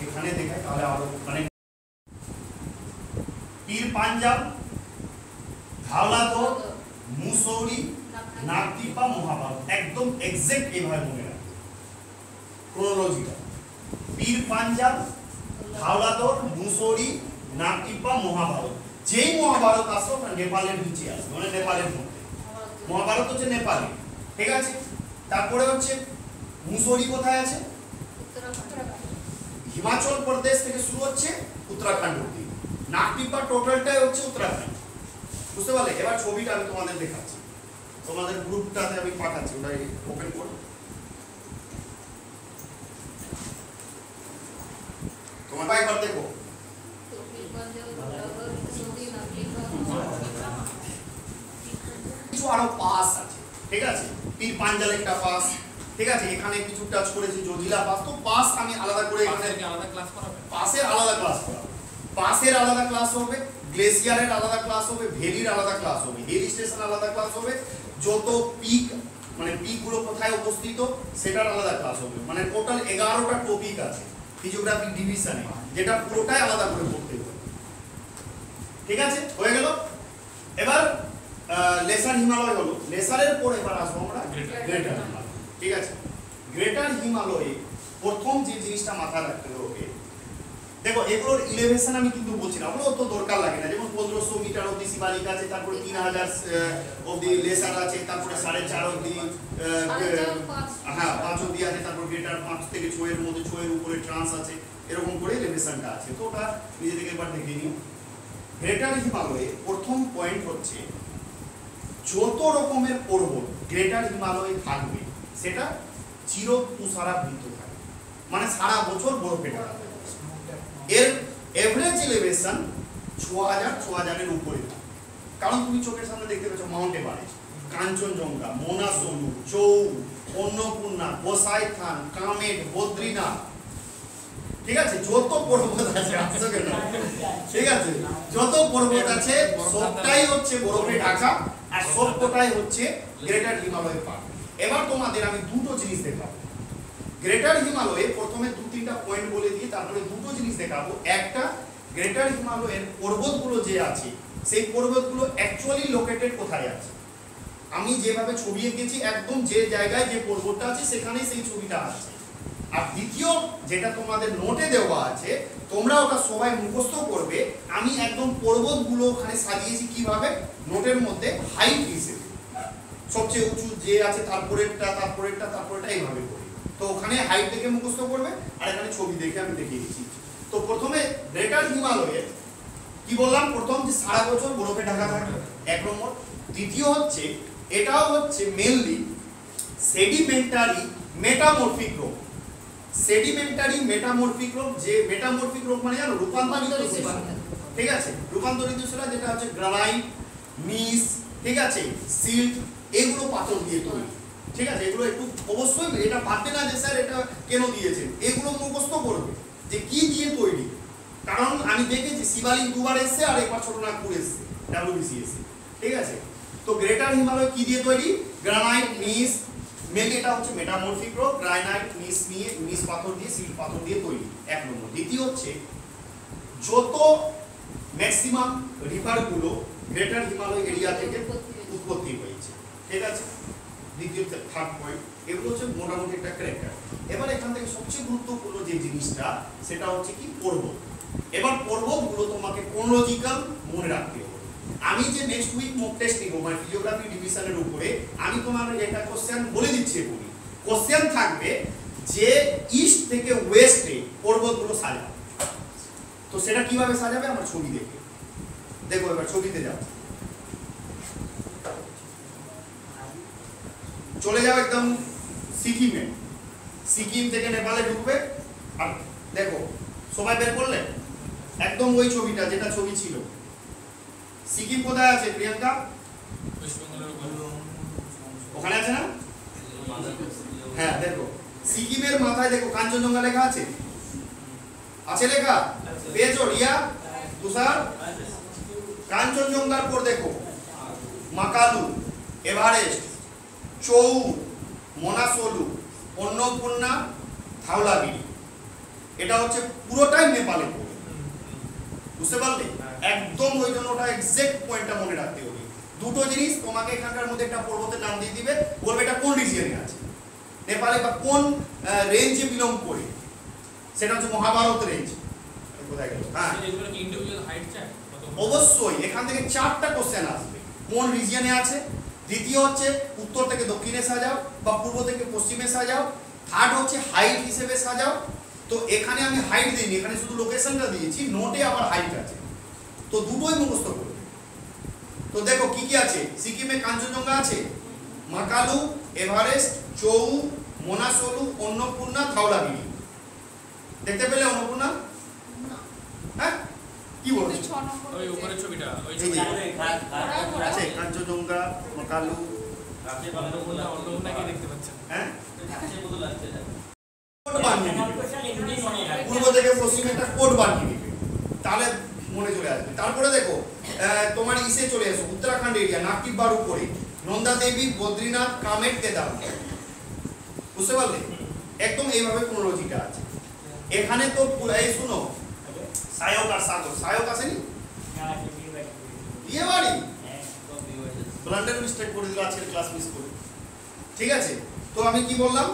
এখানে দেখাই তাহলে আরো মানে পীর পাঞ্জাব, হাওলাদার, মুসৌরি, নাগটিপা, মহাভারত, একদম এক্সাক্ট এভাবে মনে রাখবে ক্রোনোলজিটা। পীর পাঞ্জাব, হাওলাদার, মুসৌরি, নাগটিপা, মহাভারত। যেই মহাভারত আসো না নেপালের নিচে আসবে, মানে নেপালের মধ্যে। মহাভারত হচ্ছে নেপালে, ঠিক আছে। তারপরে হচ্ছে মুসৌরি কোথায় আছে? হিমাচল প্রদেশ থেকে শুরু হচ্ছে উত্তরাখণ্ড অবধি। নাগটিপা টোটালটাই হচ্ছে উত্তরাখণ্ড, বুঝতে পারলে? এবার ছবিটা আমি তোমাদের দেখাচ্ছি, তোমাদের গ্রুপটাতে আমি পাঠাচ্ছি, ওটা ওপেন করো। তোমার একবার দেখো, কিছু আরো পাস আছে, ঠিক আছে। পীর পাঞ্জাল একটা পাস, ঠিক আছে। এখানে কিছু টাচ করেছি জজিলা পাস। তো পাস আমি আলাদা করে এখানে আলাদা ক্লাস করাবে, পাসের আলাদা ক্লাস করাবো, পাসের আলাদা ক্লাস হবে, গ্লেসিয়ারের আলাদা ক্লাস হবে, ভেলির আলাদা ক্লাস হবে, হিল স্টেশন আলাদা ক্লাস হবে, যত পিক মানে পিক গুলো কোথায় অবস্থিত সেটার আলাদা ক্লাস হবে। মানে টোটাল 11টা টপিক আছে ফিজিওগ্রাফিক ডিভিশনে, যেটা পুরোটাই আলাদা করে পড়তে হবে, ঠিক আছে। হয়ে গেল। এবার লেসার হিমালয় হলো, লেসারের পর এবার আসবো আমরা গ্রেটার হিমালয়, ঠিক আছে। গ্রেটার হিমালয়ে প্রথম যে জিনিসটা মাথায় রাখতে হবে, দেখো এগুলোর ইলেভেশন আমি কিন্তু বলছি না, ওগুলো তো দরকার লাগে না। যেমন 1500 মিটার অবধি শিবালিক আছে, তারপরে 3000 অবধি লেসার আছে, তারপরে 4.5 অবধি, হ্যাঁ 5 অবধি আছে, তারপর গ্রেটার 5 থেকে 6 এর মধ্যে, 6 এর উপরে ট্রান্স আছে, এরকম করে ইলেভেশনটা আছে। তো ওটা নিজে থেকে একবার দেখে নিও। গ্রেটার হিমালয়ে প্রথম পয়েন্ট হচ্ছে যত রকমের পর্বত গ্রেটার হিমালয়ে থাকবে সেটা চির তুষারাবৃত থাকবে, মানে সারা বছর বরফে ঢাকা থাকবে। এর এভারেজ এলিভেশন 6000 এর উপরে থাকে। কারণ তুমি চোখের সামনে দেখতে পাচ্ছ মাউন্ট এভারেস্ট, কাঞ্চনজঙ্ঘা, মোনাসোলু, চৌ, অন্নপূর্ণা, গোসাইথান, কামেট, বদ্রীনাথ, ঠিক আছে। যত পর্বত আছে আসছে কেন যত পর্বত আছে সবটাই হচ্ছে বরফে ঢাকা আর সবকটাই হচ্ছে গ্রেটার হিমালয়ের পার্ট। এবার তোমাদের আমি দুটো জিনিস দেখাবো। গ্রেটার হিমালয়ে প্রথমে দু তিনটা পয়েন্ট বলে দিয়ে তারপরে দুটো জিনিস দেখাবো। একটা, গ্রেটার হিমালয়ের পর্বতগুলো যে আছে সেই পর্বতগুলো অ্যাকচুয়ালি লোকেটেড কোথায় আছে। আমি যেভাবে ছবি এঁকেছি একদম যে জায়গায় যে পর্বতটা আছে সেখানেই সেই ছবিটা আছে। আর দ্বিতীয় যেটা তোমাদের নোটে দেওয়া আছে, তোমরা ওটা সবাই মুখস্থ করবে। আমি একদম পর্বতগুলো ওখানে সাজিয়েছি কিভাবে, নোটের মধ্যে হাইট হিসেবে সবচেয়ে উঁচু যে আছে তারপরেরটা তারপরেরটা তারপরেরটা এইভাবে করি। তো ওখানে হাইট দেখে মুখস্থ করবে আর এখানে ছবি দেখে আমি দেখিয়ে দিচ্ছি। তো প্রথমে গ্রেটার হিমালয়ের কি বললাম, প্রথম যে সারা বছর বরফে ঢাকা থাকে এক নম্বর। দ্বিতীয় হচ্ছে এটাও হচ্ছে মেইনলি সেডিমেন্টারি মেটামরফিক রোগ। সেডিমেন্টারি মেটামরফিক রোগ, যে মেটামরফিক রোগ মানে জানো রূপান্তরিত শিলা, ঠিক আছে, রূপান্তরিত শিলা যেটা হচ্ছে গ্রানাইট, মিস, ঠিক আছে, সিল্ট, এগুলো পাথর দিয়ে তৈরি, ঠিক আছে। এগুলো একটু অবশ্যই এটা ভাববে না যে স্যার এটা কেন দিয়েছেন, এগুলো মুখস্থ করবে যে কি দিয়ে তৈরি। কারণ আমি দেখেছি শিবালিক দুবার এসছে আর একবার ছোটনাগপুর এসছে, WBCS, ঠিক আছে। তো গ্রেটার হিমালয় কি দিয়ে তৈরি, গ্রানাইট, মিস, মেনলি এটা হচ্ছে মেটামরফিক রক, গ্রানাইট, মিস নিয়ে মিস পাথর দিয়ে সিল্ট পাথর দিয়ে তৈরি, এক নম্বর। দ্বিতীয় হচ্ছে যত ম্যাক্সিমাম রিভারগুলো গ্রেটার হিমালয় এরিয়া থেকে উৎপত্তি হয়েছে, ঠিক আছে। দ্বিতীয় থার্ড পয়েন্ট, এগুলো হচ্ছে মোটামুটি একটা ক্যারেক্টার। এবার এখান থেকে সবচেয়ে গুরুত্বপূর্ণ যে জিনিসটা সেটা হচ্ছে কি পর্বত। এবার পর্বতগুলো তোমাকে ক্রোনোলজিক্যাল মনে রাখতে হবে। আমি যে নেক্সট উইক মক টেস্ট নিব মানে ফিজিওগ্রাফি ডিভিশনের উপরে, আমি তোমাদের একটা কোশ্চেন বলে দিচ্ছি। এগুলি কোশ্চেন থাকবে যে ইস্ট থেকে ওয়েস্টে পর্বতগুলো সাজাবে। তো সেটা কিভাবে সাজাবে আমার ছবি দেখে দেখো। এবার ছবিতে যাও, চলে যাও একদম সিকিমে, সিকিম থেকে নেপালে ঢুকবে। আর দেখো সবাই বের করলে একদম ওই ছবিটা যেটা ছবি ছিল। সিকিম কোথায় আছে প্রিয়াঙ্কা? ওখানে আছে না? হ্যাঁ দেখো সিকিমের মাথায় দেখো কাঞ্চনজঙ্ঘা লেখা আছে, আছে লেখা? পেয়েছো রিয়া, তুষার? কাঞ্চনজঙ্ঘার পর দেখো মাকালু, এভারেস্ট, চৌ, মনাসোলু, অন্নপূর্ণা, থাওলাগিরি। এটা হচ্ছে পুরোটাই নেপালে পড়ে, বুঝতে পারলে? একদম ওই জন্য ওটা এক্সাক্ট পয়েন্টটা মনে রাখতে হবে। দুটো জিনিস তোমাকে এখানকার মধ্যে একটা পর্বতের নাম দিয়ে দিবে, বলবে এটা কোন রিজিয়নে আছে নেপালে বা কোন রেঞ্জে বিলং করে। সেটা হচ্ছে মহাভারত রেঞ্জ। কোথায় গেল? হ্যাঁ অবশ্যই এখান থেকে 4টা কোশ্চেন আসবে, কোন রিজিয়নে আছে। দ্বিতীয় হচ্ছে উত্তর থেকে দক্ষিণে সাজাও বা পূর্ব থেকে পশ্চিমে সাজাও। থার্ড হচ্ছে হাইট হিসেবে সাজাও। তো এখানে আমি হাইট দিইনি, এখানে শুধু লোকেশনটা দিয়েছি, নোটে আবার হাইট আছে। তো দুটোই মুখস্থ করবে। তো দেখো কি কি আছে, সিকিমে কাঞ্চনজঙ্ঘা আছে, মাকালু, এভারেস্ট, চৌ, মনাসোলু, অন্নপূর্ণা, থাওলাগিরি। দেখতে পেলে অন্নপূর্ণা? হ্যাঁ কি বলছো? ওই উপরের ছবিটা, ওই এই যে ছবিটা আছে কাঞ্চনজঙ্ঘা, মাকালু, অন্নপূর্ণা কি দেখতে পাচ্ছেন? হ্যাঁ কোড আমার বানিয়ে দিবে। কোশ্চেন এমনি মনে রাখবে। পূর্ব থেকে পশ্চিমে একটা কোড বানিয়ে দিবে, তাহলে মনে চলে আসবে। তারপরে দেখো তোমার ইসে চলে আসো উত্তরাখণ্ড এরিয়া, নাকিব বার উপরে নন্দা দেবী, বদ্রীনাথ, কামেট, কেদারনাথ। বুঝতে পারলে? একদম এইভাবে ক্রোনোলজিটা আছে। এখানে তো এই শুনো সায়ক আর সাগর, সায়ক আসেনি? বিয়ে বাড়ি ব্লান্ডার মিস্টেক করে দিল আজকের ক্লাস মিস করে, ঠিক আছে। তো আমি কি বললাম,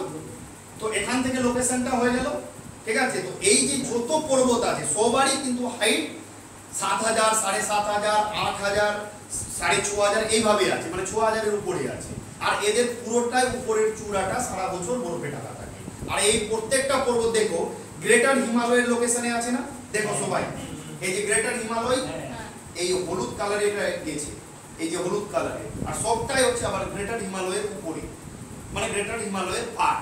তো এখান থেকে লোকেশনটা হয়ে গেল, ঠিক আছে। তো এই যে যত পর্বত আছে সবারই কিন্তু হাইট 7000, 7500, 8000, 6500 এইভাবে আছে, মানে 6000-এর উপরে আছে। আর এদের পুরোটাই উপরের চূড়াটা সারা বছর বরফে ঢাকা থাকে। আর এই প্রত্যেকটা পর্বত দেখো গ্রেটার হিমালয়ের লোকেশনে আছে না? দেখো সবাই এই যে গ্রেটার হিমালয়, এই হলুদ কালারে এটা গিয়েছে, এই যে হলুদ কালারে, আর সবটাই হচ্ছে আবার গ্রেটার হিমালয়ের উপরে, মানে গ্রেটার হিমালয়ের পার্ট,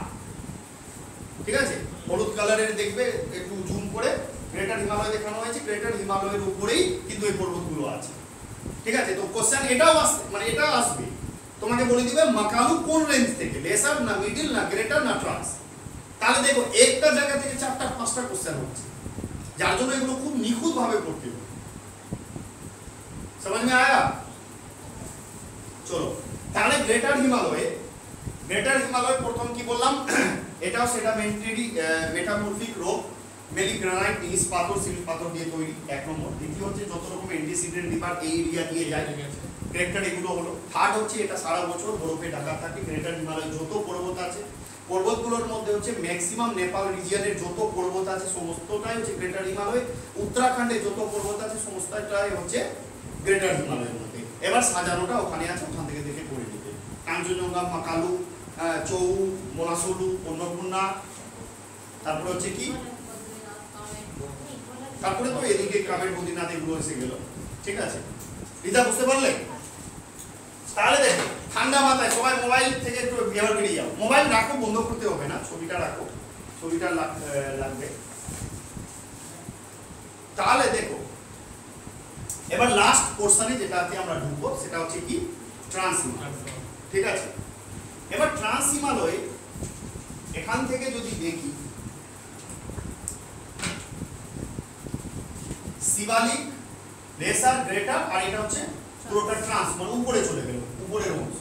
ঠিক আছে। হলুদ কালারের দেখবে একটু জুম করে গ্রেটার হিমালয় দেখানো হয়েছে, গ্রেটার হিমালয়ের উপরেই কিন্তু এই পর্বতগুলো আছে, ঠিক আছে। তো কোশ্চেন এটাও আসবে, মানে এটাও আসবে, তোমাকে বলে দিবে মাকালু কোন রেঞ্জ থেকে, লেসার না মিডল না গ্রেটার না ট্রান্স। তাহলে দেখো একটা জায়গা থেকে 4টা 5টা কোশ্চেন হচ্ছে, যার জন্য এগুলো খুব নিখুঁত ভাবে করতে হবে, समझ में आया? চলো তাহলে গ্রেটার হিমালয় প্রথম কি বললাম এটাও সেডিমেন্টারি মেটামরফিক রক মেলিগ্রানাইট ইস পাথর সিল পাথর দিয়ে তৈরি এক নম্বর। দ্বিতীয় হচ্ছে যত রকম অ্যান্টিসিডেন্ট রিভার এই এরিয়া দিয়ে যায় গ্রেটার, এগুলো হলো। থার্ড হচ্ছে এটা সারা বছর বরফে ঢাকা থাকে। গ্রেটার হিমালয় যত পর্বত আছে পর্বতগুলোর মধ্যে হচ্ছে ম্যাক্সিমাম নেপাল রিজিয়নের যত পর্বত আছে সমস্তটাই হচ্ছে গ্রেটার হিমালয়। উত্তরাখণ্ডে যত পর্বত আছে সমস্তটাই হচ্ছে গ্রেটার হিমালয়ের মধ্যে। এবার সাজানোটা ওখানে আছে, ওখান থেকে দেখে করে দিতে। কাঞ্চনজঙ্ঘা, মাকালু, চৌ, মোলাসলু, অন্নপূর্ণা, তারপরে হচ্ছে কি, তারপরে তো এদিকে কামের বদ্রীনাথ এগুলো এসে গেল। ঠিক আছে, রিদা বুঝতে পারলে? তাহলে দেখো ঠান্ডা মাথায় সবাই মোবাইল থেকে একটু ব্যবহার বেরিয়ে যাও। মোবাইল রাখো, বন্ধ করতে হবে না, ছবিটা রাখো, ছবিটা লাগবে। তাহলে দেখো এবার লাস্ট পোরশনে যেটাতে আমরা ঢুকবো সেটা হচ্ছে কি ট্রান্স হিমালয়। ঠিক আছে, এবার ট্রান্স হিমালয় এখান থেকে যদি দেখি শিবালিক, লেসার, গ্রেটার, আর এটা হচ্ছে পুরোটা ট্রান্স মানে উপরে চলে গেল, উপরের অংশ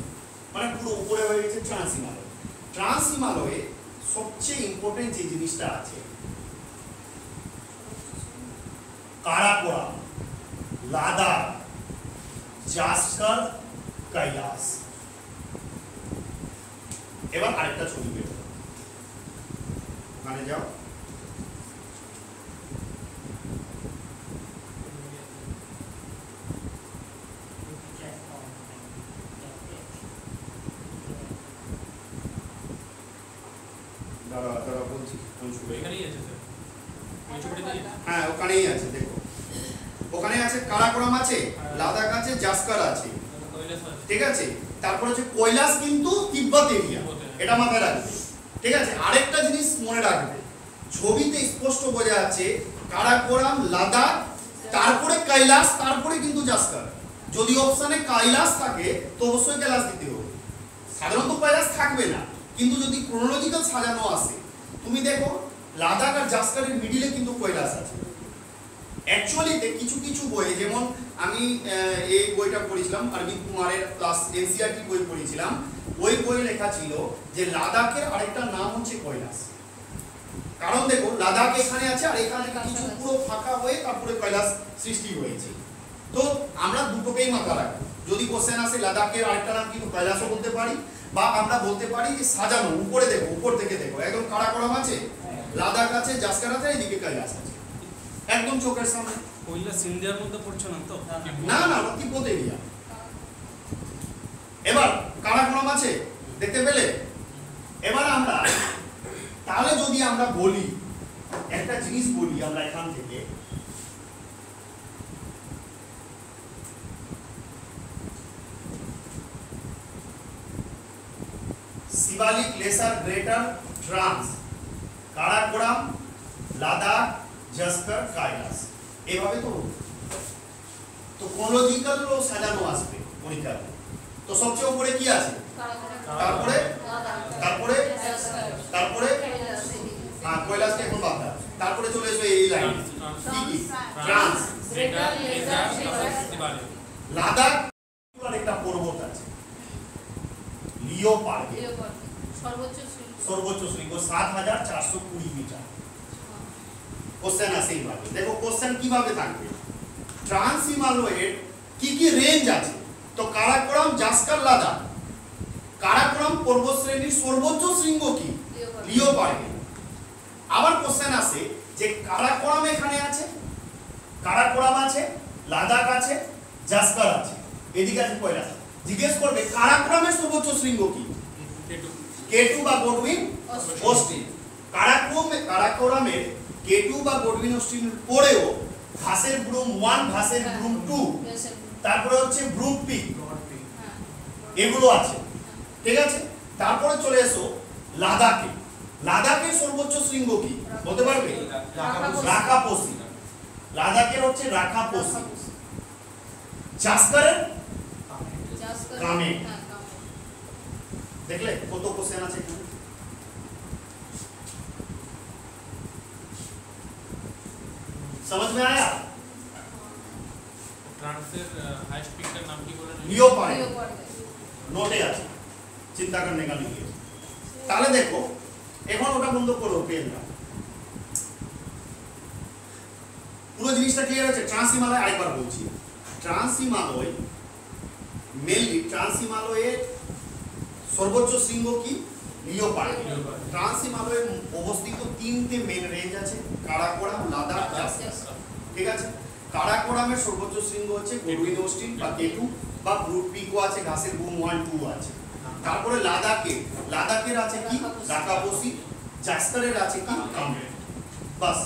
মানে পুরো উপরে হয়ে গেছে ট্রান্স হিমালয়। ট্রান্স হিমালয়ে সবচেয়ে ইম্পর্টেন্ট যে জিনিসটা আছে কারাকোরাম, লাদাখ, জাস্কার, কৈলাস। এবার আরেকটা ছবি বের করো, মানে যাও দাঁড়া বলছি কোন ছবি? এখানেই আছে স্যার, এই ছবিটাতেই আছে। হ্যাঁ ওখানেই আছে, দেখো ওখানে আছে কারাকোরাম আছে, লাদাখ আছে, জাস্কার আছে। কৈলাস আছে। ঠিক আছে, তারপর হচ্ছে কৈলাস কিন্তু তিব্বত এরিয়া, এটা মাথায় রাখবে। ঠিক আছে, আরেকটা জিনিস মনে রাখবে, ছবিতে স্পষ্ট বোঝা যাচ্ছে কারাকোরাম, লাদাখ, তারপরে কৈলাস, তারপরে কিন্তু জাস্কার। যদি অপশনে কৈলাস থাকে তো অবশ্যই কৈলাস দিতে হবে। সাধারণত কৈলাস থাকবে না, কিন্তু যদি ক্রোনোলজিক্যাল সাজানো আসে তুমি দেখো লাদাখ আর জাস্কারের মিডিলে কিন্তু কৈলাস আছে। অ্যাকচুয়ালিতে কিছু কিছু বই, যেমন আমি এই বইটা পড়েছিলাম অরবিন্দ কুমারের প্লাস এনসিইআরটি বই পড়েছিলাম, ওই বই লেখা ছিল যে লাদাখের আরেকটা নাম হচ্ছে কৈলাস। কারণ দেখো লাদাখ এখানে আছে আর এখানে কিছু পুরো ফাঁকা হয়ে তারপরে কৈলাস সৃষ্টি হয়েছে। তো আমরা দুটোকেই মাথায় রাখবো, যদি কোশ্চেন আসে লাদাখের আরেকটা নাম কিন্তু কৈলাসও বলতে পারি, বা আমরা বলতে পারি যে সাজানো উপরে দেখো, উপর থেকে দেখো একদম কারাকোরাম আছে, লাদাখ আছে, জাস্কার আছে, এদিকে কৈলাস আছে একদম চোখের সামনে। কৈলাস ইন্ডিয়ার মধ্যে পড়ছে না তো? না না, তিব্বত এরিয়া। এবার কারাকোরাম আছে দেখতে পেলে? এবার আমরা তাহলে যদি আমরা বলি একটা জিনিস বলি আমরা এখান থেকে, Shivalik, lesser, greater, trans, Karakoram, Ladakh, Zanskar, Kailash, এভাবে তো ক্রোনোলজিক্যাল সাজানো আসবে পরীক্ষায়। তো সবচেয়ে উপরে কি আছে? তারপরে তারপরে তারপরে হ্যাঁ কৈলাসকে এখন বাদ দাও, তারপরে চলে এসো এই লাইন কি কি trans, greater, lesser, Shivalik. Ladakh একটা পর্বত আছে লিওপার্ড, সর্বোচ্চ শৃঙ্গ ৭৪২০ মিটার। কোশ্চেন আছে এইভাবে, দেখো কোশ্চেন কিভাবে থাকবে, ট্রান্স হিমালয়ের কি কি রেঞ্জ আছে? তো কারাকোরাম, জাস্কার, লাদাখ। কারাকোরাম পর্বত শ্রেণীর সর্বোচ্চ শৃঙ্গ কি? লিওপার্ড। আবার কোশ্চেন আছে যে কারাকোরাম এখানে আছে, কারাকোরাম আছে, লাদাখ আছে, জাস্কার আছে, এদিকে আছে কৈলাস। জিজ্ঞেস করবে কারাকোরামের সর্বোচ্চ শৃঙ্গ কি? কেটু বা গডউইন অস্টিন। কারাকোরামের কেটু বা গডউইন অস্টিন পরেও ঘাসের ব্রুম 1, ঘাসের ব্রুম 2, তারপরে হচ্ছে ব্রুম পিক, এগুলো আছে। ঠিক আছে, তারপরে চলে এসো লাদাখে। লাদাখের সর্বোচ্চ শৃঙ্গ কি বলতে পারবে? রাকাপোসি। লাদাখের হচ্ছে রাকাপোসি। জাস্কারের কামে। দেখলে কত কোশ্চেন আছে এখানে। समझ में आया? फ्रांस हाईएस्ट पिकটার নাম কি বলেন? লিওপার্ড লিওপার্ড নোটে আছে, চিন্তা করনে का नहीं है। তাহলে দেখো এখন ওটা বন্ধ করো পেনটা, পুরো জিনিসটা ক্লিয়ার আছে। ট্রান্স হিমালয় আরেকবার বলছি, ট্রান্স হিমালয় মেনলি ট্রান্স হিমালয়ের সর্বোচ্চ শৃঙ্গ কি? লিওপার্ড। ট্রান্স হিমালয়ে অবস্থিত তিনটে মেন রেঞ্জ আছে, কারাকোরাম, লাদাখ, জাসকাস। ঠিক আছে, কারাকোরামের সর্বোচ্চ শৃঙ্গ হচ্ছে গরুইন অস্টিন বা কেটু বা ব্রুট পিকও আছে, ঘাসের বুম 1 2 আছে। তারপরে লাদাখের আছে কি? রাকাপোসি। জাসকারের আছে কি? কামেট। বাস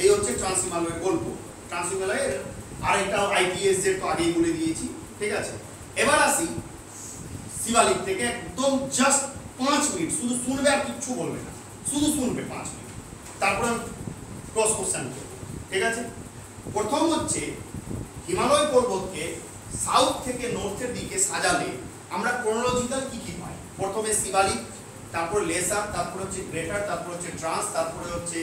এই হচ্ছে ট্রান্স হিমালয়ের গল্প। ট্রান্স হিমালয়ের আরেকটা আইটিএস যে তো আগেই বলে দিয়েছি। ঠিক আছে, এবার আসি শিবালিক থেকে একদম জাস্ট 5 মিনিট শুধু শুনবে আর কিচ্ছু বলবে না, শুধু শুনবে 5 মিনিট, তারপর ক্রস কোশ্চেন করবে। ঠিক আছে, প্রথম হচ্ছে হিমালয় পর্বতকে সাউথ থেকে নর্থের দিকে সাজালে আমরা ক্রোনোলজিক্যাল কি কি পাই? প্রথমে শিবালিক, তারপর লেসার, তারপর হচ্ছে গ্রেটার, তারপর হচ্ছে ট্রান্স, তারপরে হচ্ছে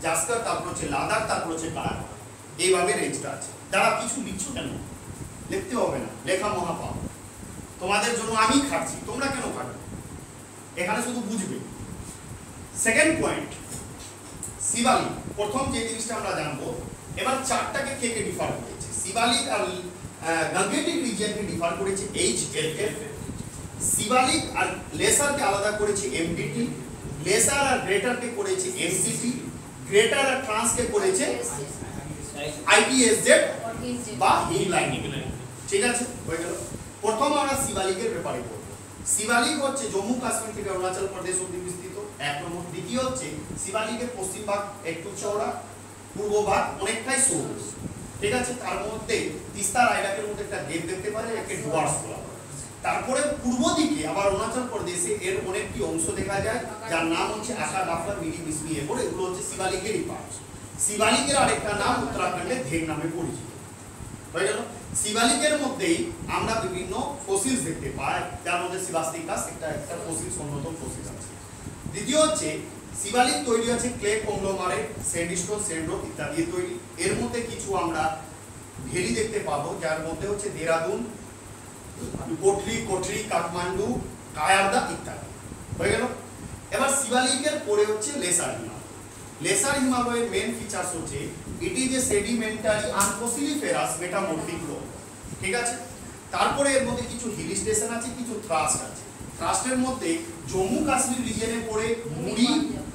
জাসকার, তারপর হচ্ছে লাদাখ, তারপর হচ্ছে কারাকোরাম। এইভাবে রেঞ্জটা আছে। যারা কিছু লিখছো কেন? লিখতে হবে না, লেখা মহাপাপ। তোমাদের জন্য আমি খাচ্ছি, তোমরা কেন খাটবে? এখানে শুধু বুঝবে। সেকেন্ড পয়েন্ট, শিবালিক প্রথম যে জিনিসটা আমরা জানবো, এবার চারটাকে কে কে ডিফার করেছে? শিবালিক আর গাঙ্গেটিক রিজিয়নকে ডিফার করেছে HLF, শিবালিক আর লেসারকে আলাদা করেছে MDT, লেসার আর গ্রেটারকে করেছে MCT, গ্রেটার আর ট্রান্সকে করেছে ITSZ বা হিমলাইন। ঠিক আছে, হয়ে গেল। প্রথম আমরা শিবালিকের ব্যাপারে বলবো। শিবালিক হচ্ছে জম্মু কাশ্মীর থেকে অরুণাচল প্রদেশ অবধি বিস্তৃত, এক নম্বর। দ্বিতীয় হচ্ছে শিবালিকের পশ্চিম ভাগ একটু চওড়া, পূর্ব ভাগ অনেকটাই সরু। ঠিক আছে, তার মধ্যে তিস্তা রায়ডাকের মধ্যে একটা গেপ দেখতে পারে, একে ডুয়ার্স বলা হয়। তারপরে পূর্ব দিকে আবার অরুণাচল প্রদেশে এর অনেকটি অংশ দেখা যায়, যার নাম হচ্ছে আকা ডাফলার মিডি মিসমি এগুলো হচ্ছে শিবালিকেরই পার্ট। শিবালিকের আরেকটা নাম উত্তরাখণ্ডের ধেগ নামে পরিচিত। হয়ে গেল। শিবালিকের মধ্যেই আমরা বিভিন্ন ফসিলস দেখতে পাই, যার মধ্যে শিবাস্তিকাস একটা ফসিলস, অন্যতম ফসিলস আছে। দ্বিতীয় হচ্ছে শিবালিক তৈরি আছে ক্লে কংগ্লোমারেট, স্যান্ডস্টোন, স্যান্ডরক ইত্যাদি তৈরি। এর মধ্যে কিছু আমরা ভ্যালি দেখতে পাবো, যার মধ্যে হচ্ছে দেরাদুন, কোটরি, কাঠমান্ডু, কায়ারদা ইত্যাদি। হয়ে গেল। এবার শিবালিকের পরে হচ্ছে লেসার হিমালয়। লেসার হিমালয়ের মেন ফিচারস হচ্ছে it is a sedimentary unfossiliferous metamorphic rock. ঠিক আছে, তারপরে এর মধ্যে কিছু হিল স্টেশন আছে, কিছু থ্রাস্ট আছে। থ্রাস্টের মধ্যে জম্মু কাশ্মীর রিজিয়নে পড়ে মুরি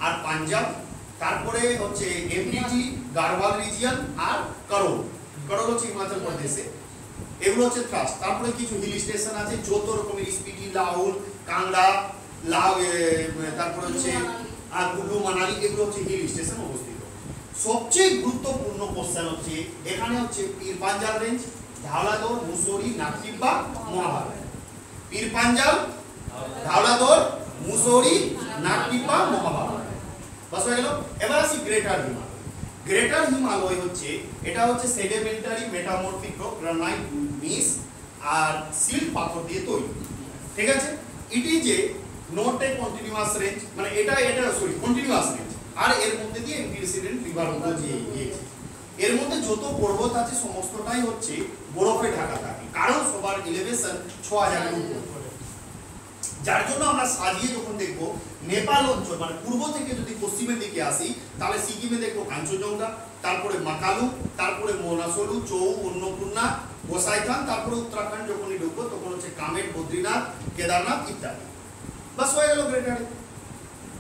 আর পাঞ্জাব, তারপরে হচ্ছে এমপিটি, গারওয়াল রিজিয়ন আর করোল হচ্ছে হিমাচল প্রদেশে, এগুলো হচ্ছে থ্রাস্ট। তারপরে কিছু হিল স্টেশন আছে যত রকমের, স্পিটি, লাহুল, কাংড়া, তারপরে হচ্ছে কুল্লু, মানালি, এগুলো হচ্ছে হিল স্টেশন অবস্থিত। সবচেয়ে গুরুত্বপূর্ণ কোশ্চেন হচ্ছে এখানে হচ্ছে পীর পাঞ্জাল রেঞ্জ, ধাওলাদর, মুসৌরি, নাকটিব্বা, মহাভারত। পীর পাঞ্জাল, ধাওলাদর, মুসৌরি, নাকটিব্বা, মহাভারত। বাস হয়ে গেল। এবার আসি গ্রেটার হিমালয়। গ্রেটার হিমালয় হচ্ছে এটা হচ্ছে সেডিমেন্টারি মেটামরফিক রক, গ্রানাইট, মিস আর সিল্ট পাথর দিয়ে তৈরি। ঠিক আছে, it is a not a continuous range, মানে এটা কন্টিনিউয়াস রেঞ্জ, আর এর মধ্যে দিয়ে ইন্টিসিডেন্ট রিভার গুলো গিয়েছে। এর মধ্যে যত পর্বত আছে সমস্তটাই হচ্ছে বরফে ঢাকা থাকে, কারণ সবার এলিভেশন 6000 এর উপরে। যার জন্য আমরা সাজিয়ে যখন দেখবো নেপাল অঞ্চল, মানে পূর্ব থেকে যদি পশ্চিমের দিকে আসি, তাহলে সিকিমে দেখবো কাঞ্চনজঙ্ঘা, তারপরে মাকালু, তারপরে মোনাসলু, চৌ, অন্নপূর্ণা, গোসাইথান, তারপরে উত্তরাখণ্ড যখনই ঢুকবো তখন হচ্ছে কামেট, বদ্রীনাথ, কেদারনাথ ইত্যাদি। বাস হয়ে গেল গ্রেটারে।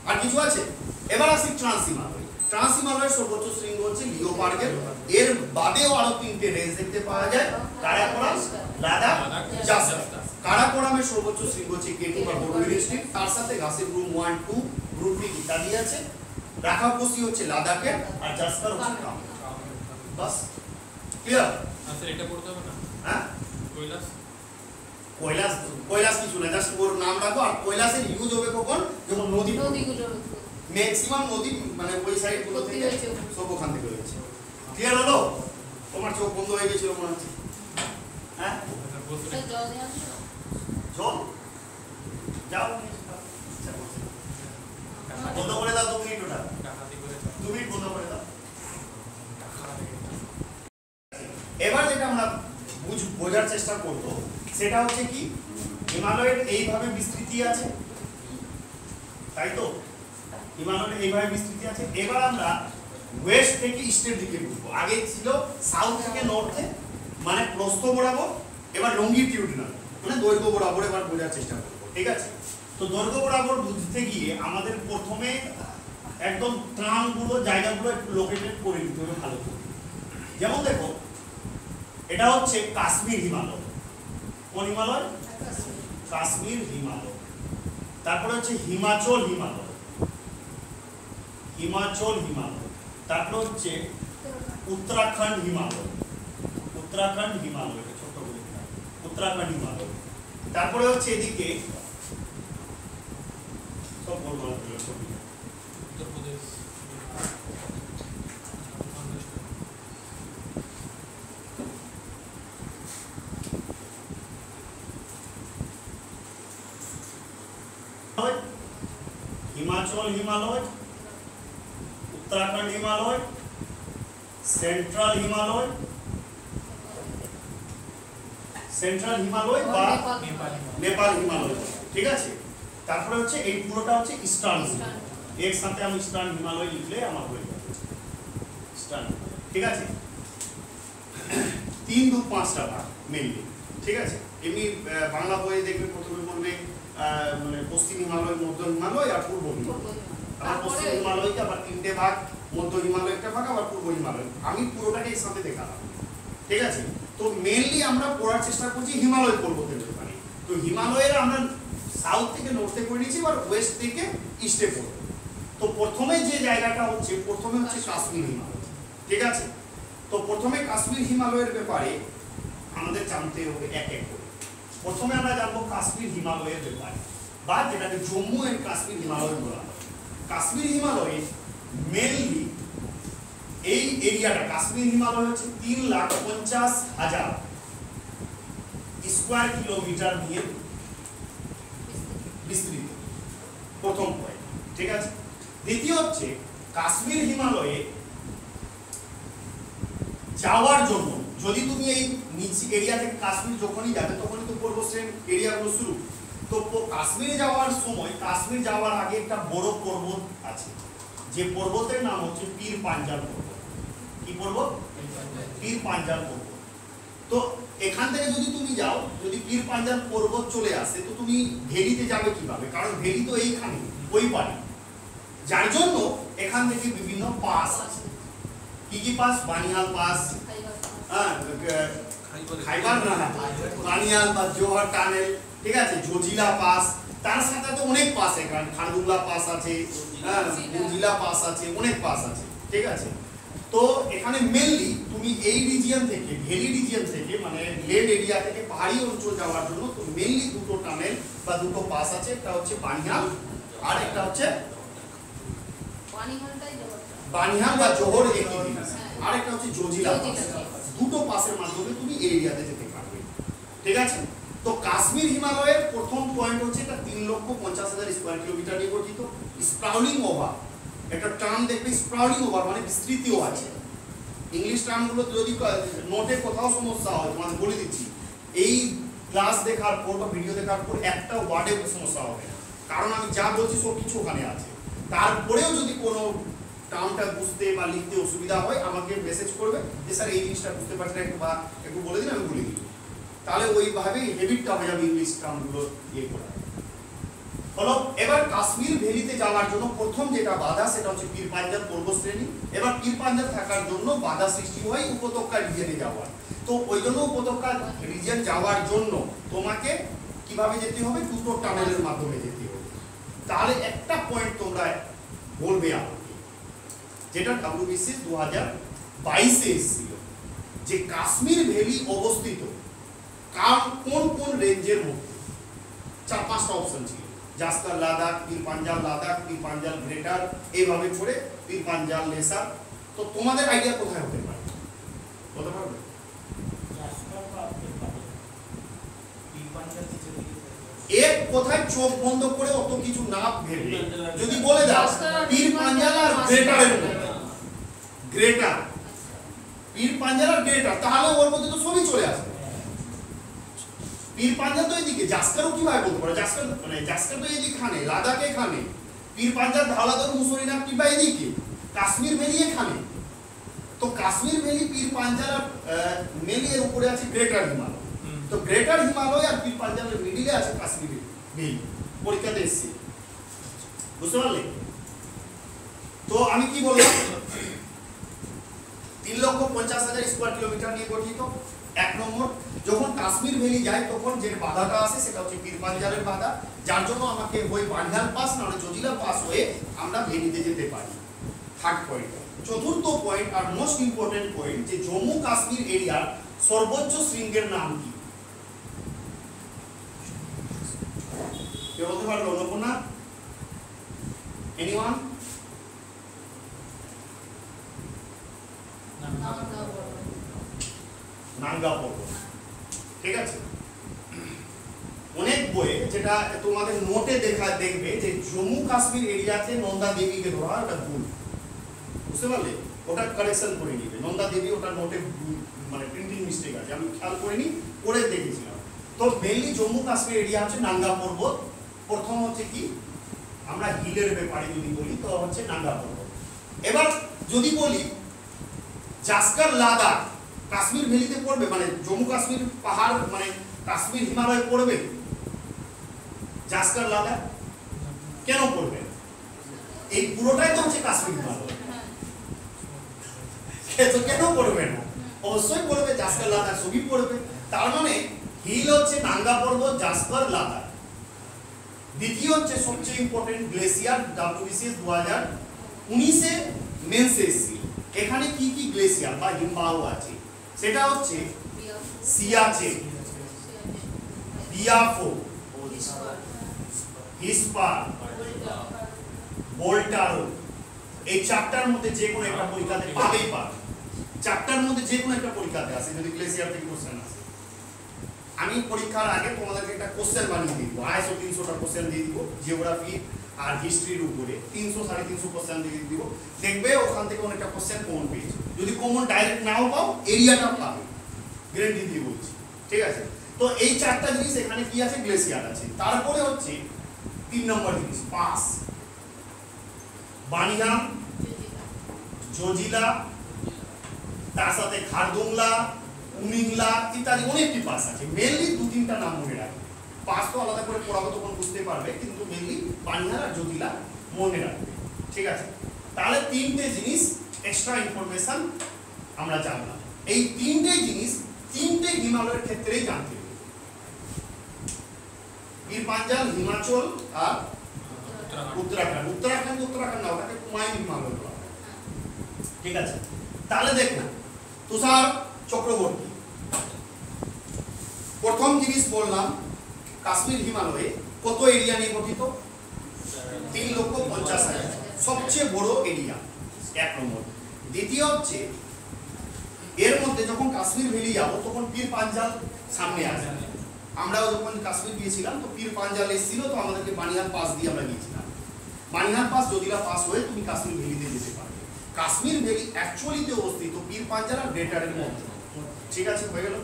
আর কিছু আছে? এবার আসি ট্রান্স হিমালয়। ট্রান্স হিমালয়ের সর্বোচ্চ শৃঙ্গ হচ্ছে লিওপার্ডের। এর বাদেও আরো তিনটে রেঞ্জ দেখতে পাওয়া যায়, কারাকোরাম, লাদাখ, জাসকার। কারাকোরামের সর্বোচ্চ শৃঙ্গ হচ্ছে কেটু বা গরুইন অস্টিন, তার সাথে ঘাসের বুম 1 2, ব্রুট পিক ইত্যাদি আছে। রাকাপোসি হচ্ছে লাদাখের, আর জাসকার হচ্ছে কামেট। বাস ক্লিয়ার? আচ্ছা, এটা পড়তে হবে না? হ্যাঁ, কৈলাস কৈলাস কিছু না, জাস্ট ওর নাম রাখো। আর কৈলাসের ইউজ হবে কখন? যখন নদীগুলো ম্যাক্সিমাম নদী, মানে ওই সাইড গুলো থেকে সব ওখান থেকে হয়েছে। ক্লিয়ার হলো? তোমার চোখ বন্ধ হয়ে গেছিল মনে হচ্ছে। হ্যাঁ, জল যাও বন্ধ করে দাও 2 মিনিট, ওটা 2 মিনিট বন্ধ করে দাও। এবার যেটা আমরা বুঝবো চেষ্টা করব সেটা হচ্ছে কি হিমালয়ের এইভাবে বিস্তৃতি আছে, তাই তো হিমালয়ের এইভাবে বিস্তৃতি আছে। এবার আমরা ওয়েস্ট থেকে ইস্টের দিকে ঘুরবো। আগে ছিল সাউথ থেকে নর্থে মানে প্রস্থ বরাবর, এবার লঙ্গিটিউডিনাল মানে দৈর্ঘ্য বরাবর এবার বোঝার চেষ্টা করবো, ঠিক আছে? তো দৈর্ঘ্য বরাবর বুঝতে গিয়ে আমাদের প্রথমে একদম ট্রামগুলো জায়গাগুলো একটু লোকেটেড করে নিতে হবে ভালো করে। যেমন দেখো এটা হচ্ছে কাশ্মীর হিমালয়। কোন হিমালয়? কাশ্মীর হিমালয়। তারপরে হচ্ছে হিমাচল হিমালয়, হিমাচল হিমালয়। তারপরে হচ্ছে উত্তরাখণ্ড হিমালয়, উত্তরাখণ্ড হিমালয়, ছোট করে উত্তরাখণ্ড হিমালয়। তারপরে হচ্ছে এদিকে সব বলবো উত্তরপ্রদেশ, হিমাচল হিমালয়, উত্তরাখণ্ড হিমালয়, সেন্ট্রাল হিমালয়, সেন্ট্রাল হিমালয় বা নেপাল হিমালয়, ঠিক আছে? তারপরে হচ্ছে এই পুরোটা হচ্ছে ইস্টার্ন হিমালয়। এর সাথে আমি ইস্টার্ন হিমালয় লিখলে আমার হয়ে যাবে ইস্টার্ন, ঠিক আছে? 3, 2, 5টা ভাগ মেনলি, ঠিক আছে? এমনি বাংলা বইয়ে দেখবে প্রথমে বলবে মানে পশ্চিম হিমালয়, মধ্য হিমালয় আর পূর্ব হিমালয়। আর পশ্চিম হিমালয়কে আবার 3টে ভাগ, মধ্য হিমালয় একটা ভাগ, আবার পূর্ব হিমালয়। আমি পুরোটাকে এর সাথে দেখালাম, ঠিক আছে? তো মেনলি আমরা পড়ার চেষ্টা করছি হিমালয় পর্বতের ব্যাপারে। তো হিমালয়ের আমরা সাউথ থেকে নর্থে করে নিয়েছি, এবার ওয়েস্ট থেকে ইস্টে পড়ব। তো প্রথমে যে জায়গাটা হচ্ছে প্রথমে হচ্ছে কাশ্মীর হিমালয়, ঠিক আছে? তো প্রথমে কাশ্মীর হিমালয়ের ব্যাপারে আমাদের জানতে হবে এক এক করে। প্রথমে আমরা জানবো কাশ্মীর হিমালয়ের ব্যাপারে, বা যেটাকে জম্মু এন্ড কাশ্মীর হিমালয় বলা হয়। কাশ্মীর হিমালয়ে মেনলি এই এরিয়াটা কাশ্মীর হিমালয় হচ্ছে 3,50,000 স্কয়ার কিলোমিটার নিয়ে বিস্তৃত, প্রথম পয়েন্ট, ঠিক আছে? দ্বিতীয় হচ্ছে কাশ্মীর হিমালয়ে যাওয়ার জন্য যদি তুমি এই নিচে এরিয়া থেকে কাশ্মীর যখনই যাবে তখনই তো পর্বতশ্রেণী এরিয়াগুলো শুরু। তো কাশ্মীরে যাওয়ার সময়, কাশ্মীর যাওয়ার আগে একটা বড় পর্বত আছে, যে পর্বতের নাম হচ্ছে পীর পাঞ্জাল পর্বত। কি পর্বত? পীর পাঞ্জাল পর্বত। তো এখান থেকে যদি তুমি যাও, যদি পীর পাঞ্জাল পর্বত চলে আসে, তো তুমি ভেলিতে যাবে কিভাবে? কারণ ভেলি তো এইখানে ওই পারে, যার জন্য এখান থেকে বিভিন্ন পাস আছে। কি কি পাস? বানিহাল পাস, খাইবার না, বানিহাল পাস, জোহর টানেল, ঠিক আছে? জজিলা পাস, তার সাথে তো অনেক পাস, এখানে খারদুংলা পাস আছে, জজিলা পাস আছে, অনেক পাস আছে, ঠিক আছে? তো এখানে মেনলি তুমি এই রিজিয়ন থেকে, ভ্যালি রিজিয়ন থেকে মানে লেড এরিয়া থেকে পাহাড়ি অঞ্চল যাওয়ার জন্য তো মেনলি দুটো টানেল বা দুটো পাস আছে। একটা হচ্ছে বানিহাল আর একটা হচ্ছে বানিহাল বা জোহর, একই জিনিস। আর একটা হচ্ছে জজিলা পাস। দুটো পাসের মাধ্যমে তুমি এই এরিয়াতে যেতে পারবে, ঠিক আছে? তো কাশ্মীর হিমালয়ের প্রথম পয়েন্ট হচ্ছে এটা 3,50,000 স্কয়ার কিলোমিটার নিয়ে গঠিত। স্প্রাউলিং ওভার একটা টার্ম দেখবে, স্প্রাউলিং ওভার মানে বিস্তৃতিও আছে। ইংলিশ টার্মগুলো যদি নোটে কোথাও সমস্যা হয় তোমাদের বলে দিচ্ছি, এই ক্লাস দেখার পর বা ভিডিও দেখার পর একটা ওয়ার্ডে সমস্যা হবে না, কারণ আমি যা বলছি সব কিছু ওখানে আছে। তারপরেও যদি কোনো টার্মটা বুঝতে বা লিখতে অসুবিধা হয় আমাকে মেসেজ করবে যে স্যার এই জিনিসটা বুঝতে পারছি না, একটু বলে দিন, আমি বলে দিই। তাহলে ওইভাবেই হেবিটটা হয়ে যাবে ইংলিশ টার্মগুলো ইয়ে করা। হলো এবার কাশ্মীর ভ্যালিতে যাওয়ার জন্য প্রথম যেটা বাধা সেটা হচ্ছে পীর পাঞ্জাল পর্বতশ্রেণী। এবার পীর পাঞ্জাল থাকার জন্য বাধা সৃষ্টি হয় উপত্যকা রিজিয়নে যাওয়ার। তো ওই জন্য উপত্যকা রিজিয়ন যাওয়ার জন্য তোমাকে কিভাবে যেতে হবে? দুটো টানেলের মাধ্যমে যেতে হবে। তাহলে একটা পয়েন্ট তোমরা বলবে আমাকে, যেটা WBCS 2022-এ এসেছিল, যে কাশ্মীর ভ্যালি অবস্থিত কোন কোন রেঞ্জের মধ্যে? 4-5টা অপশন ছিল, জাস্কার লাদাখ, পীর পাঞ্জাল লাদাখ, পীর পাঞ্জাল গ্রেটার, এইভাবে করে পীর পাঞ্জাল লেসার। তো তোমাদের আইডিয়া কোথায় হতে পারে? বলতে পারবে? এক কোথায় চোখ বন্ধ করে অত কিছু না ভেবে যদি বলে দাও পীর পাঞ্জাল আর গ্রেটারের মধ্যে, গ্রেটার, পীর পাঞ্জাল আর গ্রেটার, তাহলে ওর মধ্যে তো সবই চলে আসবে। পীর পাঞ্জাল তো এদিকে, জাস্কারও কিভাবে বলতে পারো, জাস্কার মানে জাস্কার তো এদিকে খানে, লাদাখ এখানে, পীর পাঞ্জাল ধাওলাদর মুসরিনাথ কিবা এদিকে, কাশ্মীর ভ্যালি এখানে। তো কাশ্মীর ভ্যালি, পীর পাঞ্জাল আর মেলি এর উপরে আছে গ্রেটার হিমালয়। তো গ্রেটার হিমালয় আর পীর পাঞ্জালের মিডিলে আছে কাশ্মীর ভ্যালি। পরীক্ষাতে এসেছে, বুঝতে পারলে? তো আমি কি বললাম, 3,50,000 স্কয়ার কিলোমিটার নিয়ে গঠিত। এক নম্বর, যখন কাশ্মীর ভ্যালি যায় তখন যে বাধাটা আসে সেটা হচ্ছে পীর পাঞ্জালের বাধা, যার জন্য আমাকে ওই বানিহাল পাস না হলে জজিলা পাস হয়ে আমরা ভ্যালিতে যেতে পারি। Third point. চতুর্থ পয়েন্ট আর মোস্ট ইম্পর্টেন্ট পয়েন্ট, যে জম্মু কাশ্মীর এরিয়ার সর্বোচ্চ শৃঙ্গের নাম কি? কেউ বলতে পারলো? অন্নপূর্ণা? এনিওয়ান? নাঙ্গা পর্বত। ঠিক আছে, অনেক বইয়ে যেটা তোমাদের নোটে দেখবে যে জম্মু কাশ্মীর এরিয়াতে নন্দা দেবীকে ধরা হয়, ওটা ভুল। বুঝতে পারলে? ওটা কারেকশন করে নিবে। নন্দা দেবী ওটা নোটে মানে প্রিন্টিং মিস্টেক আছে, আমি খেয়াল করিনি, করে দেখেছিলাম। তো মেইনলি জম্মু কাশ্মীর এরিয়া হচ্ছে নাঙ্গা পর্বত। প্রথম হচ্ছে কি, আমরা হিলের ব্যাপারে যদি বলি তো হচ্ছে নাঙ্গা পর্বত। এবার যদি বলি জাস্কার লাদাখ কাশ্মীর ভ্যালিতে পড়বে, মানে জম্মু কাশ্মীর পাহাড় মানে কাশ্মীর হিমালয় পড়বে, জাস্কার লাদাখ কেন পড়বে? এই পুরোটাই তো হচ্ছে কাশ্মীর হিমালয়, তো কেন পড়বে না? অবশ্যই পড়বে, জাস্কার লাদাখ সবই পড়বে। তার মানে হিল হচ্ছে নাঙ্গা পর্বত, জাস্কার লাদাখ। দ্বিতীয় হচ্ছে সবচেয়ে ইম্পর্টেন্ট গ্লেসিয়ার, WBCS 2019-এ মেন্সে এসেছিল। এখানে কি কি গ্লেসিয়ার বা হিমবাহ আছে? সেটা হচ্ছে সিয়াচেন, বিয়াফো, হিসপার, বোল্টারো। এই চারটার মধ্যে যে কোনো একটা পরীক্ষাতে পাবেই পাবে। চারটার মধ্যে যে কোনো একটা পরীক্ষাতে আসে যদি গ্লেসিয়ার থেকে কোশ্চেন আসে। আমি পরীক্ষার আগে তোমাদেরকে একটা কোশ্চেন বানিয়ে দিব, 250-300টা কোশ্চেন দিয়ে দিব জিওগ্রাফি আর হিস্ট্রির উপরে, 300-350 কোশ্চেন দিয়ে দিব। দেখবে ওখান থেকে অনেকটা কোশ্চেন কমন পেয়েছে। যদি কমন ডাইরেক্ট নাও পাও, এরিয়াটা পাবে, গ্যারান্টি দিয়ে বলছি। ঠিক আছে, তো এই চারটা জিনিস এখানে কি আছে? গ্লেসিয়ার আছে। তারপরে হচ্ছে 3 নম্বর জিনিস পাস, বানিহাল, জজিলা, তার সাথে খারদুংলা, উমিংলা ইত্যাদি অনেকটি পাস আছে। মেনলি 2-3টা নাম মনে রাখবে। পাস তো আলাদা করে পড়াবো তখন বুঝতে পারবে, কিন্তু মেনলি বানিহাল আর জজিলা মনে রাখবে। ঠিক আছে, তাহলে 3টে জিনিস এক্সট্রা ইনফরমেশন আমরা জানলাম। এই 3টে জিনিস 3টে হিমালয়ের ক্ষেত্রেই জানতে হবে। পীর পাঞ্জাল, হিমাচল আর উত্তরাখণ্ড। উত্তরাখণ্ড না, ওটাকে কুমায়ুন হিমালয় বলা হয়। ঠিক আছে, তাহলে দেখো তুষার চক্রবর্তী, প্রথম জিনিস বললাম কাশ্মীর হিমালয়ে কত এরিয়া নিয়ে গঠিত? 3,50,000, সবচেয়ে বড় এরিয়া, এক নম্বর। দ্বিতীয় হচ্ছে এর মধ্যে যখন কাশ্মীর ভ্যালি যাবো তখন পীর পাঞ্জাল সামনে আসে। আমরাও যখন কাশ্মীর গিয়েছিলাম তো পীর পাঞ্জাল এসেছিল, তো আমাদেরকে বানিহাল পাস দিয়ে আমরা গিয়েছিলাম। বানিহাল পাস জজিলা পাস হয়ে তুমি কাশ্মীর ভ্যালিতে যেতে পারবে। কাশ্মীর ভ্যালি অ্যাকচুয়ালিতে অবস্থিত পীর পাঞ্জাল আর গ্রেটারের মধ্যে। ঠিক আছে, হয়ে গেল।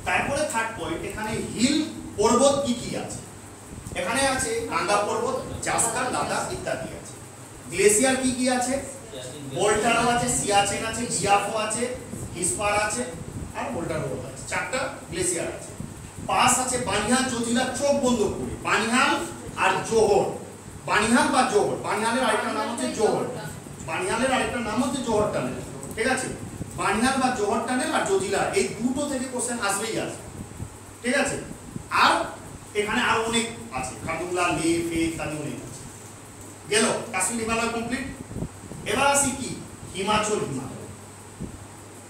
তারপরে থার্ড পয়েন্ট, এখানে হিল পর্বত কি কি আছে? এখানে আছে নাঙ্গা পর্বত, জাস্কার, লাদাখ ইত্যাদি আছে। গ্লেসিয়ার কি কি আছে? বোল্টারো আছে, সিয়াচেন আছে, বিয়াফো আছে, হিসপার আছে আর বোল্টারো আছে। 4টা গ্লেসিয়ার আছে। পাস আছে বানিহাল, জজিলা, চোখ বন্ধ করে বানিহাল আর জোহর। বানিহাল বা জোহর, বানিহালের আরেকটা নাম হচ্ছে জোহর, বানিহালের আরেকটা নাম হচ্ছে জোহর টানেল। ঠিক আছে, বানিহাল বা জোহর টানেল আর জজিলা, এই দুটো থেকে কোশ্চেন আসবেই আসবে। ঠিক আছে, আর এখানে আরো অনেক আছে, খারদুংলা, লে, ফে ইত্যাদি অনেক আছে। গেল কাশ্মীর হিমালয় কমপ্লিট। এবার আসি কি হিমাচল হিমালয়।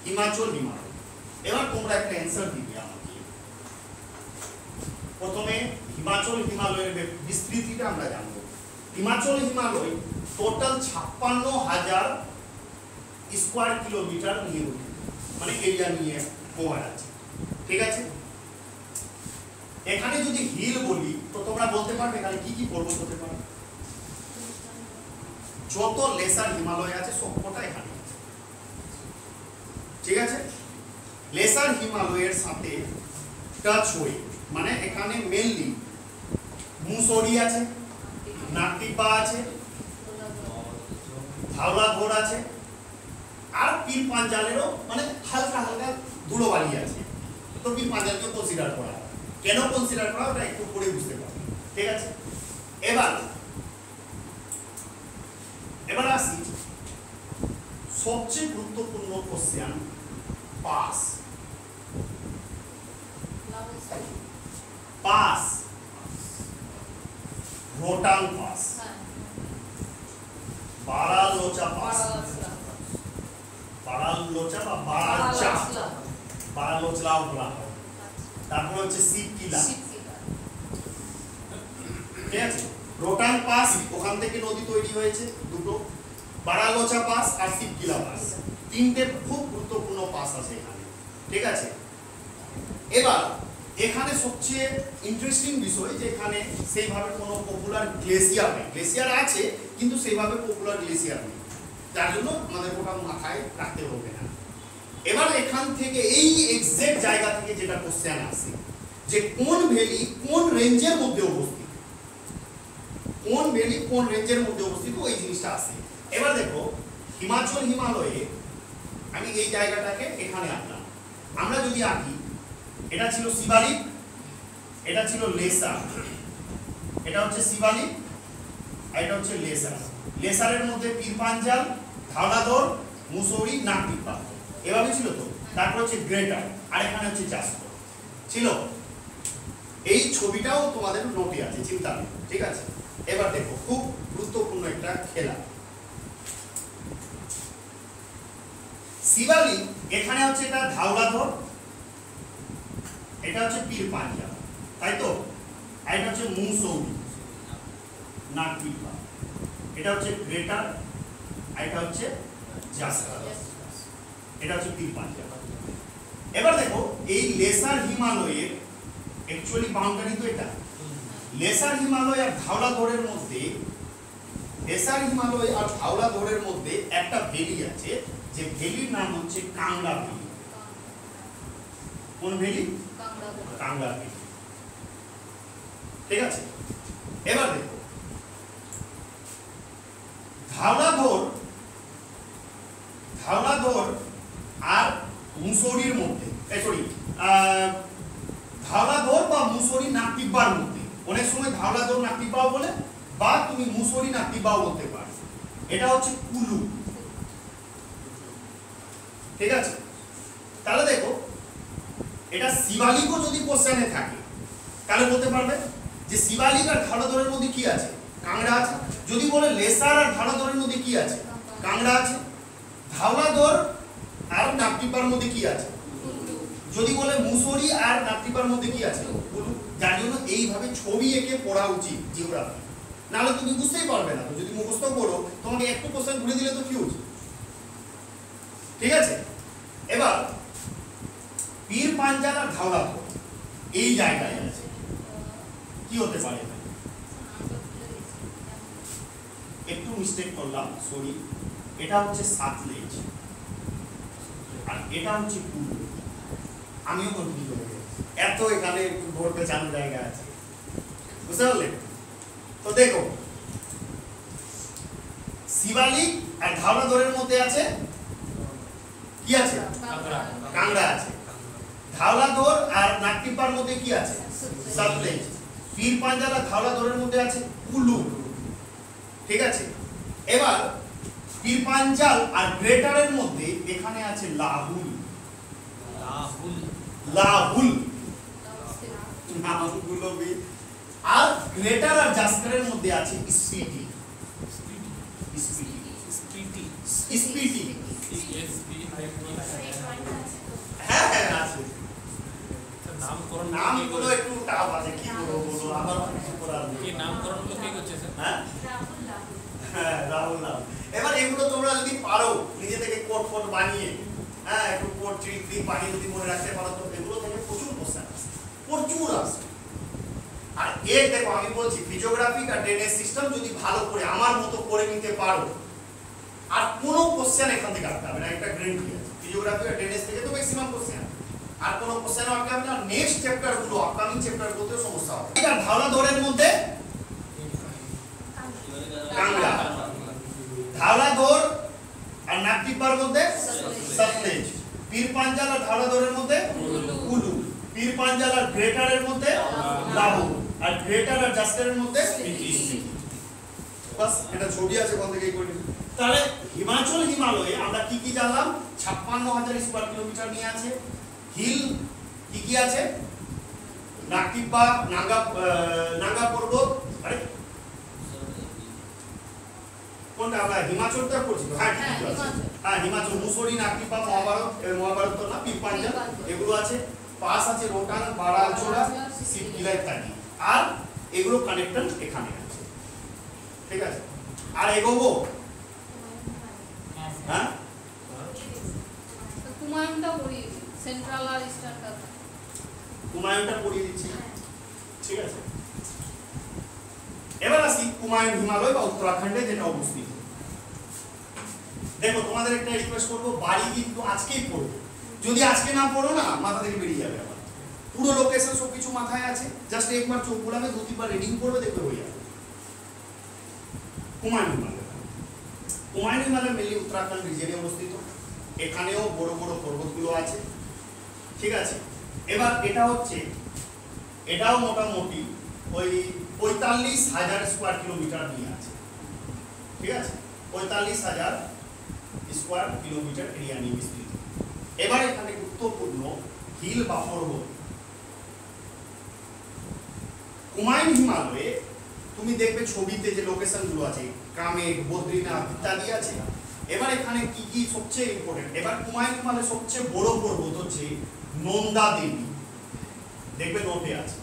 হিমাচল হিমালয়, এবার তোমরা একটা অ্যানসার দিবে আমাকে। প্রথমে হিমাচল হিমালয়ের বিস্তৃতিটা আমরা জানবো। Himachal Himalaya total 56,000 square kilometre নিয়ে গঠিত, মানে এরিয়া নিয়ে কভার আছে। ঠিক আছে, এখানে যদি হিল বলি তো তোমরা বলতে পারবে এখানে কি কি পর্বত হতে পারে? যত লেসার হিমালয় আছে সবকটা এখানে আছে। ঠিক আছে, লেসার হিমালয়ের সাথে টাচ হয়ে মানে এখানে মেইনলি মুসৌরি আছে, নাকটিপা আছে, ধাওলা ঘোর আছে, আর পীর পাঞ্জালেরও মানে হালকা হালকা ধুলোবালি আছে। তো পীর পাঞ্জালকে কনসিডার করা হয়। কেন কনসিডার করা ওটা একটু পরে বুঝতে পারবে, ঠিক আছে? এবার আসি সবচেয়ে গুরুত্বপূর্ণ question, pass. Pass, Rohtang pass, বাড়াল লোচা পাস, বাড়াল লোচা বা বাড়াল চা, বাড়াল লোচলাও বলা হয়। তারপর হচ্ছে শিবকিলা, ঠিক আছে? রোটাং পাস, ওখান থেকে নদী তৈরি হয়েছে দুটো, বাড়াল লোচা পাস আর শিবকিলা পাস, তিনটে খুব গুরুত্বপূর্ণ পাস আছে এখানে, ঠিক আছে? এবার এখানে সবচেয়ে ইন্টারেস্টিং বিষয় যে এখানে সেইভাবে কোনো পপুলার গ্লেসিয়ার নেই। গ্লেসিয়ার আছে কিন্তু সেইভাবে পপুলার গ্লেসিয়ার নেই, যার জন্য আমাদের ওটা মাথায় রাখতে হবে না। এবার এখান থেকে এই এক্সাক্ট জায়গা থেকে যেটা কোশ্চেন আসে যে কোন ভ্যালি কোন রেঞ্জের মধ্যে অবস্থিত, কোন ভ্যালি কোন রেঞ্জের মধ্যে অবস্থিত, ওই জিনিসটা আসে। এবার দেখো হিমাচল হিমালয়ে আমি এই জায়গাটাকে এখানে আনলাম। আমরা যদি আঁকি, এটা ছিল শিবালিক, এটা ছিল লেসার, এটা হচ্ছে শিবালিক আর এটা হচ্ছে লেসার। লেসারের মধ্যে পীর পাঞ্জাল, ধাওলাধর, মুসৌরি, নাকটিপা এভাবে ছিল তো। তারপর হচ্ছে গ্রেটার আর এখানে হচ্ছে জাসপুর ছিল। এই ছবিটাও তোমাদের নোটে আছে, চিন্তা নেই, ঠিক আছে? এবার দেখো খুব গুরুত্বপূর্ণ একটা খেলা। শিবালিক এখানে হচ্ছে এটা ধাওলাধর, এটা হচ্ছে পীর পাঞ্জাল, তাই তো? আর এটা হচ্ছে মুসৌরি, নাকটিপা, এটা হচ্ছে গ্রেটার আর এটা হচ্ছে জাসকার, এটা হচ্ছে পীর পাঞ্জাল। এবার দেখো এই লেসার হিমালয়ের অ্যাকচুয়ালি বাউন্ডারি তো এটা। লেসার হিমালয় আর ধাওলাধরের মধ্যে, লেসার হিমালয় আর ধাওলাধরের মধ্যে একটা ভ্যালি আছে, যে ভ্যালির নাম হচ্ছে কাংড়া ভ্যালি। কোন ভ্যালি? কাংড়া ভ্যালি, ঠিক আছে? এবার দেখো ধাওলাধর আর মুসৌরির মধ্যে, সরি ধাওলাধর বা মুসৌরি নাকটিপার মধ্যে, অনেক সময় ধাওলাধর নাকটিপাও বলে বা তুমি মুসৌরি নাকটিপাও বলতে পারো। এটা হচ্ছে কুলু, ঠিক আছে? তাহলে দেখো এটা শিবালিকও যদি কোশ্চেনে থাকে তাহলে বলতে পারবে যে শিবালিক আর ধাওলাধরের মধ্যে কি আছে? কাংড়া আছে। যদি বলে লেসার আর ধাওলাধরের মধ্যে কি আছে? কাংড়া আছে। ধাওলাধর আর নাকটিপার মধ্যে কি আছে? যদি বলে মুসৌরি আর নাকটিপার মধ্যে কি আছে? কুলু। যার জন্য এইভাবে ছবি এঁকে পড়া উচিত জিওগ্রাফি, নাহলে তুমি বুঝতেই পারবে না। যদি মুখস্থ করো তোমাকে একটু কোশ্চেন ঘুরে দিলে তো ফিউজ, ঠিক আছে? এবার পীর পাঞ্জাল আর ধাওলাধর এই জায়গায় আছে, কি হতে পারে? একটু মিস্টেক করলাম, সরি। এটা হচ্ছে সাতলেজ আর এটা হচ্ছে কুলু। আমিও কনফিউজ হয়ে গেছি, এত এখানে একটু ভোর পেছানো জায়গা আছে, বুঝতে পারলে? তো দেখো শিবালিক আর ধাওলাধরের মধ্যে আছে কি আছে? কাংড়া আছে। ধাওলাধর আর নাকটিপার মধ্যে কি আছে? সাতলেজ। পীর পাঞ্জাল আর ধাওলাধরের মধ্যে আছে কুলু, ঠিক আছে? এবার পীর পাঞ্জাল আর গ্রেটারের মধ্যে এখানে আছে লাহুল, লাহুল নামগুলো আর গ্রেটার আর জাসকারের মধ্যে আছে স্পিটি, স্পিটি, স্পিটি। হ্যাঁ হ্যাঁ আছে, নামগুলো একটু টাফ আছে, কি বলবো আবার কিছু করার নেই। কি নামকরণগুলো কে করছে স্যার? হ্যাঁ রাহুল নাম। এবার এগুলো তোমরা যদি পারো নিজে থেকে কোড ফোড বানিয়ে, হ্যাঁ একটু কোড ট্রিক বানিয়ে যদি মনে রাখতে পারো তো এগুলো থেকে প্রচুর কোশ্চেন আসে, প্রচুর আসে। আর এর দেখো আমি বলছি ফিজিওগ্রাফিক আর ড্রেনেজ সিস্টেম যদি ভালো করে আমার মতো করে নিতে পারো আর কোনো কোশ্চেন এখান থেকে আসতে হবে না, একটা গ্যারান্টি আছে। ফিজিওগ্রাফি আর ড্রেনেজ থেকে তো ম্যাক্সিমাম কোশ্চেন, আর কোনো কোশ্চেনও আটকাবে না, নেক্সট চ্যাপ্টারগুলো আপকামিং চ্যাপ্টারগুলোতে সমস্যা হবে। এটা ধাওলা দৌড়ের মধ্যে কাংড়া, ধাওলা দৌড় আর নাকটিপার মধ্যে সতলেজ, পীর পাঞ্জাল আর ধাওলা দৌড়ের মধ্যে কুলু, পীর পাঞ্জাল আর গ্রেটারের মধ্যে লাহোর, আর গ্রেটার আর জাস্কারের মধ্যে বাস। এটা ছবি আছে কোন থেকে করে। তাহলে হিমালয়ে আমরা কি কি জানলাম? ৫৬,০০০ স্কয়ার কিলোমিটার নিয়ে আছে। হিল কি কি আছে? নাকটিপা, নাঙ্গা পর্বত, আরে কোনটা আমরা হিমাচলটা পড়ছি? হ্যাঁ ঠিক আছে, হ্যাঁ হিমাচল, মুসরি, নাকটিপা, মহাভারত তো না, পীর পাঞ্জাল এগুলো আছে। পাস আছে রোটাং, বাড়ালচোড়া, সিটকিলা ইত্যাদি। আর এগুলো কানেক্টর এখানে আছে, ঠিক আছে। আর এগোবো, হ্যাঁ কুমায়ুনটা পড়িয়ে দিই, সেন্ট্রাল আর ইস্টার্নটা। কুমায়ুনটা পড়িয়ে দিচ্ছি, ঠিক আছে। এবার আসি কুমায়ুন হিমালয় বা উত্তরাখণ্ডে যেটা অবস্থিত। দেখো তোমাদের একটা রিকোয়েস্ট করবো, বাড়ি কিন্তু আজকেই পড়বো। যদি আজকে না পড়ো না, মাথা থেকে বেরিয়ে যাবে আবার। পুরো লোকেশন সবকিছু মাথায় আছে, জাস্ট একবার চোখ বুলাবে, ২-৩ বার রিডিং করবে, দেখবে হয়ে যাবে। কুমায়ুন হিমালয়, কুমায়ুন হিমালয় মেনলি উত্তরাখণ্ড রিজনে অবস্থিত। এখানেও বড় বড় পর্বতগুলো আছে, ঠিক আছে। এবার এটা হচ্ছে, এটাও মোটামুটি ওই ৪৫,০০০ স্কয়ার কিলোমিটার নিয়ে আছে, ঠিক আছে। ৪৫,০০০ স্কয়ার কিলোমিটার এরিয়া নিয়ে বিস্তৃত। এবার এখানে গুরুত্বপূর্ণ হিল বা পর্বত। কুমায়ুন হিমালয়ে তুমি দেখবে ছবিতে যে লোকেশনগুলো আছে, কামেট, বদ্রীনাথ ইত্যাদি আছে। এবার এখানে কি কি সবচেয়ে ইম্পর্টেন্ট, এবার কুমায়ুন হিমালয়ের সবচেয়ে বড় পর্বত হচ্ছে নন্দা দেবী, দেখবে নোটে আছে।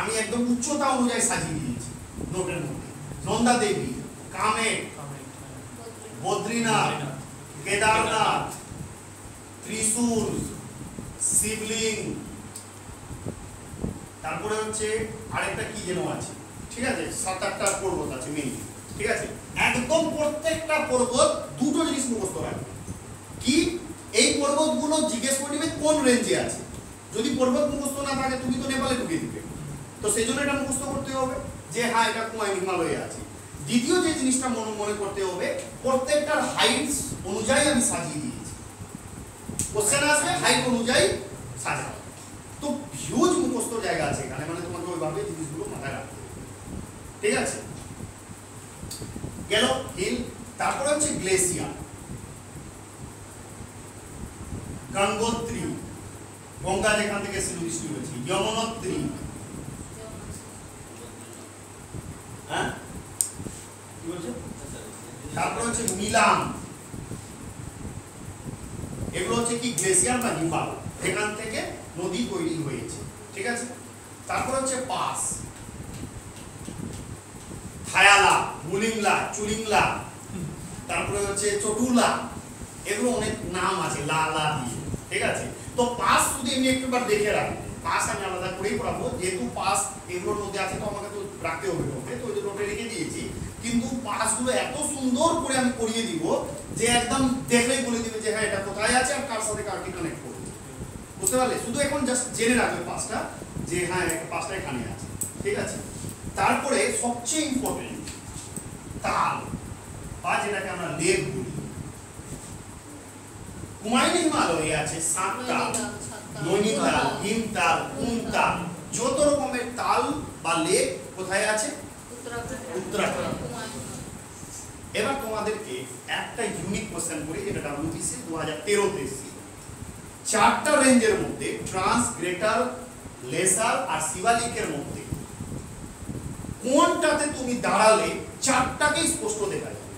আমি একদম উচ্চতা অনুযায়ী সাজিয়ে দিয়েছি নোটের মধ্যে। নন্দা দেবী, কামেট, বদ্রীনাথ, কেদারনাথ, ত্রিশূল, শিবলিঙ্গ, তারপরে হচ্ছে আরেকটা কি যেন আছে, ঠিক আছে। ৭-৮টা পর্বত আছে মেইনলি, ঠিক আছে। একদম প্রত্যেকটা পর্বত দুটো জিনিস মুখস্থ রাখবে। কি? এই পর্বতগুলো জিজ্ঞেস করে নেবে কোন রেঞ্জে আছে। যদি পর্বত মুখস্থ না থাকে, তুমি তো নেপালে ঢুকে দিবে, তো সেই জন্য এটা মুখস্থ করতে হবে যে হ্যাঁ এটা কুমায়ুন হিমালয়ে আছে। দ্বিতীয় যে জিনিসটা মনে করতে হবে, প্রত্যেকটার হাইটস অনুযায়ী আমি সাজিয়ে দিয়েছি। কোশ্চেন আসবে হাইট অনুযায়ী সাজাও। তো হিউজ মুখস্থ জায়গা আছে এখানে, মানে তোমাকে ওইভাবে জিনিসগুলো মাথায় রাখতে হবে, ঠিক আছে। গেল হিল। তারপরে হচ্ছে গ্লেসিয়ার, গঙ্গোত্রী, গঙ্গা যেখান থেকে সৃষ্টি হয়েছে, যমনোত্রী, হ্যাঁ কি বলছে, তারপরে হচ্ছে মিলাম। এগুলো হচ্ছে কি গ্লেসিয়ার বা হিমবাহ, এখান থেকে নদী তৈরি হয়েছে, ঠিক আছে। তারপর হচ্ছে পাস, থায়ালা, মুলিংলা, চুলিংলা, তারপরে হচ্ছে চটুলা, এগুলো অনেক নাম আছে লা লা দিয়ে, ঠিক আছে। তো পাস যদি আমি একবার দেখে রাখবো, পাস আমি আলাদা করেই পড়াবো, যেহেতু পাস এগুলোর মধ্যে আছে তো আমাকে তো রাখতে হবে নোটে, তো ওই নোটে রেখে দিয়েছি। কিন্তু পাসগুলো এত সুন্দর করে আমি পড়িয়ে দিব যে একদম দেখলেই বলে দিবে যে হ্যাঁ এটা কোথায় আছে আর কার সাথে কারকে কানেক্ট করবে, বুঝতে পারলে। শুধু এখন জাস্ট জেনে রাখবে পাসটা, যে হ্যাঁ পাসটা এখানে আছে, ঠিক আছে। তারপরে সবচেয়ে ইম্পর্টেন্ট তাল, বা যেটাকে আমরা লেক বলি। কুমায়ুন হিমালয়ে আছে 7টা, নৈনিতাল, ভীমতাল, কুমতাল, যত রকমের তাল বা লেক কোথায় আছে? উত্তরাখণ্ড। এবার তোমাদেরকে একটা ইউনিক কোশ্চেন করি, যেটা WBC 2013-তে এসেছিল। 4টা রেঞ্জের মধ্যে ট্রান্স, গ্রেটার, লেসার আর শিবালিকের মধ্যে কোনটাতে তুমি দাঁড়ালে 4টাকে স্পষ্ট দেখা যাবে?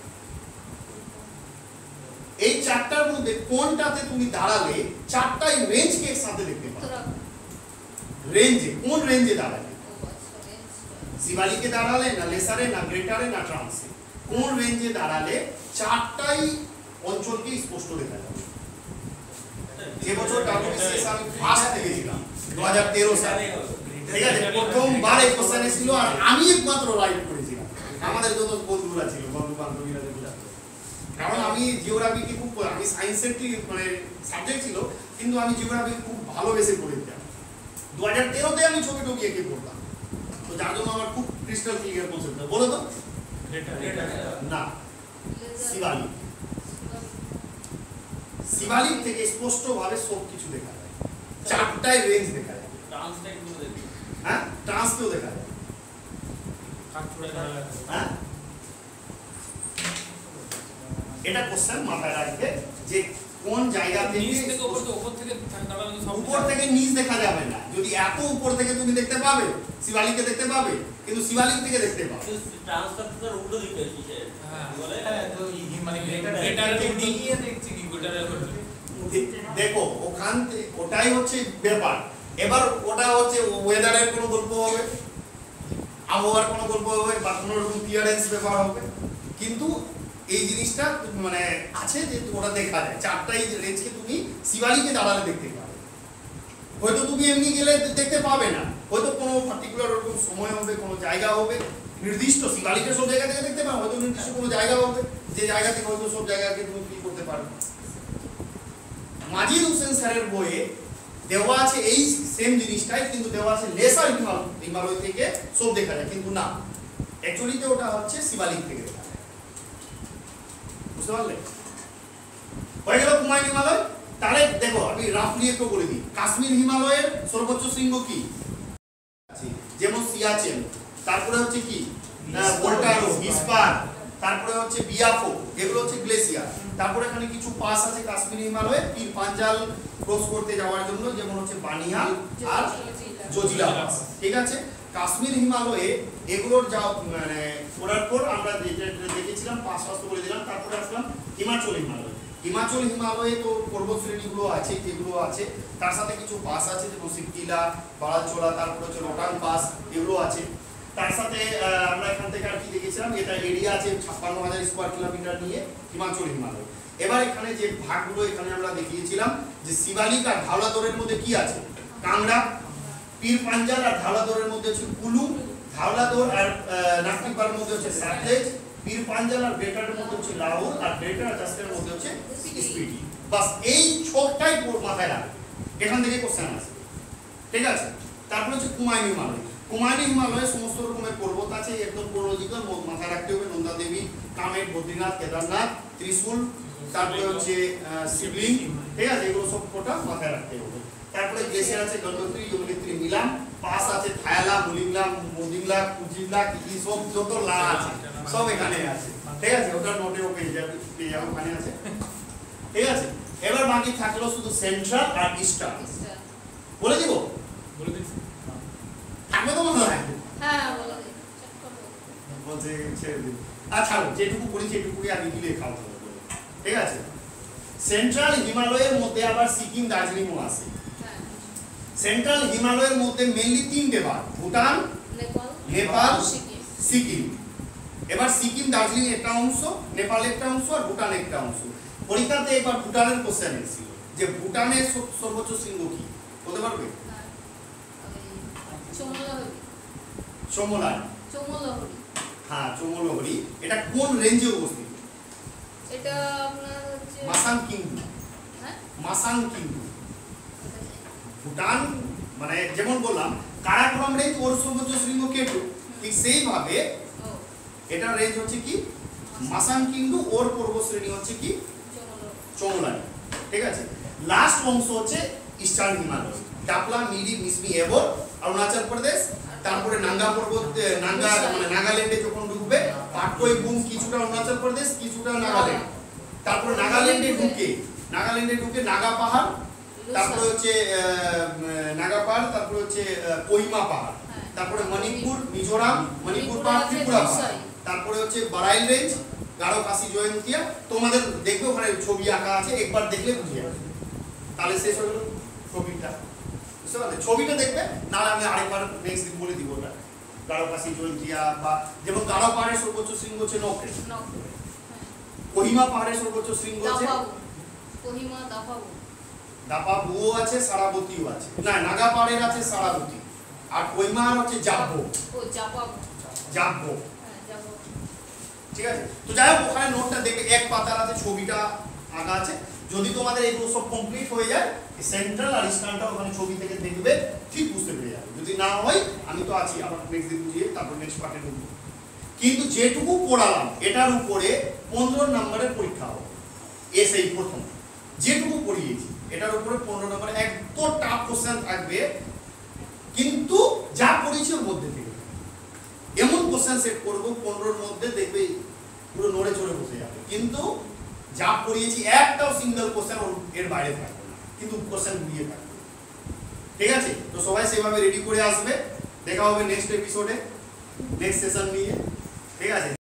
এই 4টার মধ্যে কোনটাতে তুমি দাঁড়ালে 4টাই রেঞ্জকে একসাথে দেখতে পাবে? রেঞ্জে, কোন রেঞ্জে দাঁড়ালে? শিবালিকে দাঁড়ালে, না লেসারে, না গ্রেটারে, না ট্রান্সে? কোন রেঞ্জে দাঁড়ালে 4টাই অঞ্চলকে স্পষ্ট দেখা যাবে? যে বছর WBCS আমি ফার্স্ট দেখেছিলাম 2013 সালে, ঠিক আছে। প্রথমবার এই কোশ্চেন ছিল আর আমি একমাত্র রাইট করেছিলাম। আমাদের যত বন্ধুরা ছিল, বন্ধু বান্ধবীরা, কারণ আমি জিওগ্রাফিকে খুব, আমি সায়েন্সের মানে সাবজেক্ট ছিল কিন্তু আমি জিওগ্রাফি খুব ভালোবেসে করে দিতাম। 2013-তে আমি ছবি টবি এঁকে পড়তাম, তো যার জন্য আমার খুব ক্রিস্টাল ক্লিয়ার কনসেপ্ট। বলো তো না, শিবালিক। শিবালিক থেকে স্পষ্টভাবে সব কিছু দেখা যায়, চারটায় রেঞ্জ দেখা যায়। হ্যাঁ, ট্রান্সকেও দেখা যায়। হ্যাঁ, এটা কোশ্চেন মাথায় রাখবে যে কোন জায়গা থেকে উপর থেকে নিচ দেখা যাবে না। যদি এত উপর থেকে তুমি দেখতে পাবে, শিবালিককে দেখতে পাবে, কিন্তু শিবালিক থেকে দেখতে পাবে। ট্রান্সফার উল্টো দিকে আছে বলে তো মানে গ্রেটারে নিয়ে দেখছি কি গ্রেটারে দেখো ওখান থেকে ওটাই হচ্ছে ব্যাপার। এবার ওটা হচ্ছে ওয়েদারের কোনো গল্প হবে, আবহাওয়ার কোনো গল্প হবে, বা কোনো রকম ক্লিয়ারেন্স ব্যাপার হবে, কিন্তু এই জিনিসটা মানে আছে যে ওটা দেখা যায়। চারটাই রেঞ্জকে তুমি শিবালিকে দাঁড়ালে দেখতে পাবে। হয়তো তুমি এমনি গেলে দেখতে পাবে না, হয়তো কোনো পার্টিকুলার ওরকম সময় হবে, কোনো জায়গা হবে নির্দিষ্ট। শিবালিকে সব জায়গা থেকে দেখতে পাবে, হয়তো নির্দিষ্ট কোনো জায়গা হবে যে জায়গা থেকে হয়তো সব জায়গাকে তুমি ফিল করতে পারবে। মাজিদ হোসেন স্যারের বইয়ে দেওয়া আছে এই সেম জিনিসটাই, কিন্তু দেওয়া আছে লেসার হিমালয় থেকে সব দেখা যায়, কিন্তু না, অ্যাকচুয়ালিতে ওটা হচ্ছে শিবালিক থেকে দেখা যায়। বুঝতে পারলে? হয়ে গেল কুমায়ুন হিমালয়। তাহলে দেখো আমি রাফলি একটু বলে দিই, কাশ্মীর হিমালয়ের সর্বোচ্চ শৃঙ্গ কি? যেমন সিয়াচেন, তারপরে হচ্ছে কি বোল্টারো, হিসপার, তারপরে হচ্ছে বিয়াফো, এগুলো হচ্ছে গ্লেসিয়ার। তারপরে এখানে কিছু পাস আছে কাশ্মীর হিমালয়ে পীর পাঞ্জাল ক্রস করতে যাওয়ার জন্য, যেমন হচ্ছে বানিহাল আর জজিলা পাস। ঠিক আছে, কাশ্মীর হিমালয়ে এগুলোর যা মানে করার পর আমরা দেখেছিলাম পাস তো বলে দিলাম। তারপরে আসলাম হিমাচল হিমালয়। হিমাচল হিমালয়ে তো পর্বত শ্রেণীগুলো আছে, যেগুলো আছে তার সাথে কিছু পাস আছে, যেমন সিপকিলা, বাড়ালচোলা, তারপরে হচ্ছে রোটাং পাস, এগুলো আছে। তার সাথে আমরা এখান থেকে আর কি দেখেছিলাম, এটা এরিয়া আছে 56,000 স্কয়ার কিলোমিটার নিয়ে হিমাচল হিমালয়। এবার এখানে যে ভাগগুলো এখানে আমরা দেখিয়েছিলাম যে শিবালিক আর ধাওলাদরের মধ্যে কি আছে, কাংড়া, পীর পাঞ্জাল আর ধাওলাদরের মধ্যে হচ্ছে কুলু, ধাওলাদর আর নাকটিপার মধ্যে হচ্ছে সাতলেজ, পীর পাঞ্জাল আর গ্রেটারের মধ্যে হচ্ছে লাহোর, আর গ্রেটার আর জাস্টের মধ্যে হচ্ছে স্পিটি। বাস এই ছকটাই মাথায় রাখবে, এখান থেকে কোশ্চেন আসে। ঠিক আছে, তারপরে হচ্ছে কুমায়ুন হিমালয়। কুমায়ুন হিমালয়ে সমস্ত রকমের পর্বত আছে, একদম পূর্বদিকে মাথায় রাখতে হবে নন্দা দেবী, কামেট, বদ্রীনাথ, কেদারনাথ, ত্রিশূল, তারপরে হচ্ছে শিবলিং। ঠিক আছে, এগুলো সব কোটা মাথায় রাখতে হবে। তারপরে গ্লেসিয়ার আছে গঙ্গোত্রী, যমুনেত্রী, নীলাম, পাস আছে থায়ালা, মুলিমলা, মোদিমলা, কুজিমলা, কি সব যত লা আছে সব এখানে আছে। ঠিক আছে, ওটা নোটেও পেয়ে যাবে, ওখানে আছে। ঠিক আছে, এবার বাকি থাকলো শুধু সেন্ট্রাল আর ইস্টার্ন। বলে দিব? বলে দিচ্ছি থাকবে তো মনে হয়? হ্যাঁ বলো দিন। বলছে ছেড়ে দিন। আচ্ছা, যেটুকু করেছি এটুকুই আমি দিলে খাওয়া হবে। ঠিক আছে, সেন্ট্রাল হিমালয়ের মধ্যে আবার সিকিম, দার্জিলিংও আছে। সেন্ট্রাল হিমালয়ের মধ্যে মেইনলি তিনটে ভাগ, ভুটান, নেপাল, সিকিম। এবার সিকিম, দার্জিলিং একটা অংশ, নেপাল একটা অংশ, আর ভুটান একটা অংশ। পরীক্ষাতে একবার ভুটানের কোশ্চেন এসেছিল যে ভুটানের সর্বোচ্চ শৃঙ্গ কি, বলতে পারবে? চমোলানি। হ্যাঁ, চমোলহরি। এটা কোন রেঞ্জে অবস্থিত? এটা আপনার হচ্ছে মাসাং কিংডু। হ্যাঁ, মাসাং কিংডু। ভুটান মানে যেমন বললাম কারাকোরাম রেঞ্জ ওর সর্বোচ্চ শৃঙ্গ কেটু, ঠিক সেইভাবে এটা রেঞ্জ হচ্ছে কি মাসাং কিংডু, ওর পর্বতশ্রেণী হচ্ছে কি চমোলানি। ঠিক আছে, লাস্ট অংশ হচ্ছে ইস্টার্ন হিমালয়, ডাপলা, মিরি, মিসমি, এবর, অরুণাচল প্রদেশ। তারপরে নাঙ্গা পর্বত, নাঙ্গা মানে নাগাল্যান্ডে যখন ঢুকবে, পাটকই বুম কিছুটা অরুণাচল প্রদেশ, কিছুটা নাগাল্যান্ড। তারপরে নাগাল্যান্ডে ঢুকে নাগা পাহাড়, তারপরে হচ্ছে নাগা পাহাড়, তারপরে হচ্ছে কোহিমা পাহাড়, তারপরে মণিপুর, মিজোরাম, মণিপুর পাহাড়, ত্রিপুরা পাহাড়, তারপরে হচ্ছে বারাইল রেঞ্জ, গাঢ় কাশি, জয়ন্তিয়া। তোমাদের দেখবে ওখানে ছবি আঁকা আছে, একবার দেখলে বুঝে যাবে। তাহলে শেষ হয়ে গেল ছবিটা। বুঝতে পারলে? ছবিটা দেখবে, নাহলে আমি আরেকবার নেক্সট দিন বলে দিব ওটা। গাঢ় কাশি, জয়ন্তিয়া, বা যেমন গাঢ় পাহাড়ের সর্বোচ্চ শৃঙ্গ হচ্ছে নকরে, কোহিমা পাহাড়ের সর্বোচ্চ শৃঙ্গ হচ্ছে দাপাবুও আছে, সারাবতীও আছে। না, নাগা পাহাড়ের আছে সারাবতী, আর কোহিমার হচ্ছে জাব্বো। ঠিক আছে, তো যাই হোক ওখানে নোটটা দেখবে, এক পাতার আছে, ছবিটা আঁকা আছে। যদি তোমাদের এগুলো সব কমপ্লিট হয়ে যায়, সেন্ট্রাল আর স্টানটা ওখানে ছবি থেকে দেখবে, ঠিক বুঝতে পেরে যাবে। যদি না হয় আমি তো আছি, আবার নেক্সট দিন বুঝিয়ে তারপর নেক্সট পার্টে ঢুকবো। কিন্তু যেটুকু পড়ালাম এটার উপরে 15 নম্বরের পরীক্ষা হবে, এসেই প্রথম যেটুকু পড়িয়েছি এটার উপরে 15 নম্বর এত টাফ কোশ্চেন থাকবে, কিন্তু যা পড়িয়েছি ওর মধ্যে থেকে এমন কোশ্চেন সেট করবো 15-র মধ্যে, দেখবে পুরো নড়ে চড়ে বসে যাবে। কিন্তু যা পড়িয়েছি একটাও সিঙ্গেল কোশ্চেন এর বাইরে থাকবে না, কিন্তু কোশ্চেন ঘুরিয়ে থাকবে। ঠিক আছে, তো সবাই সেভাবে রেডি করে আসবে। দেখা হবে নেক্সট এপিসোডে, নেক্সট সেশন নিয়ে। ঠিক আছে।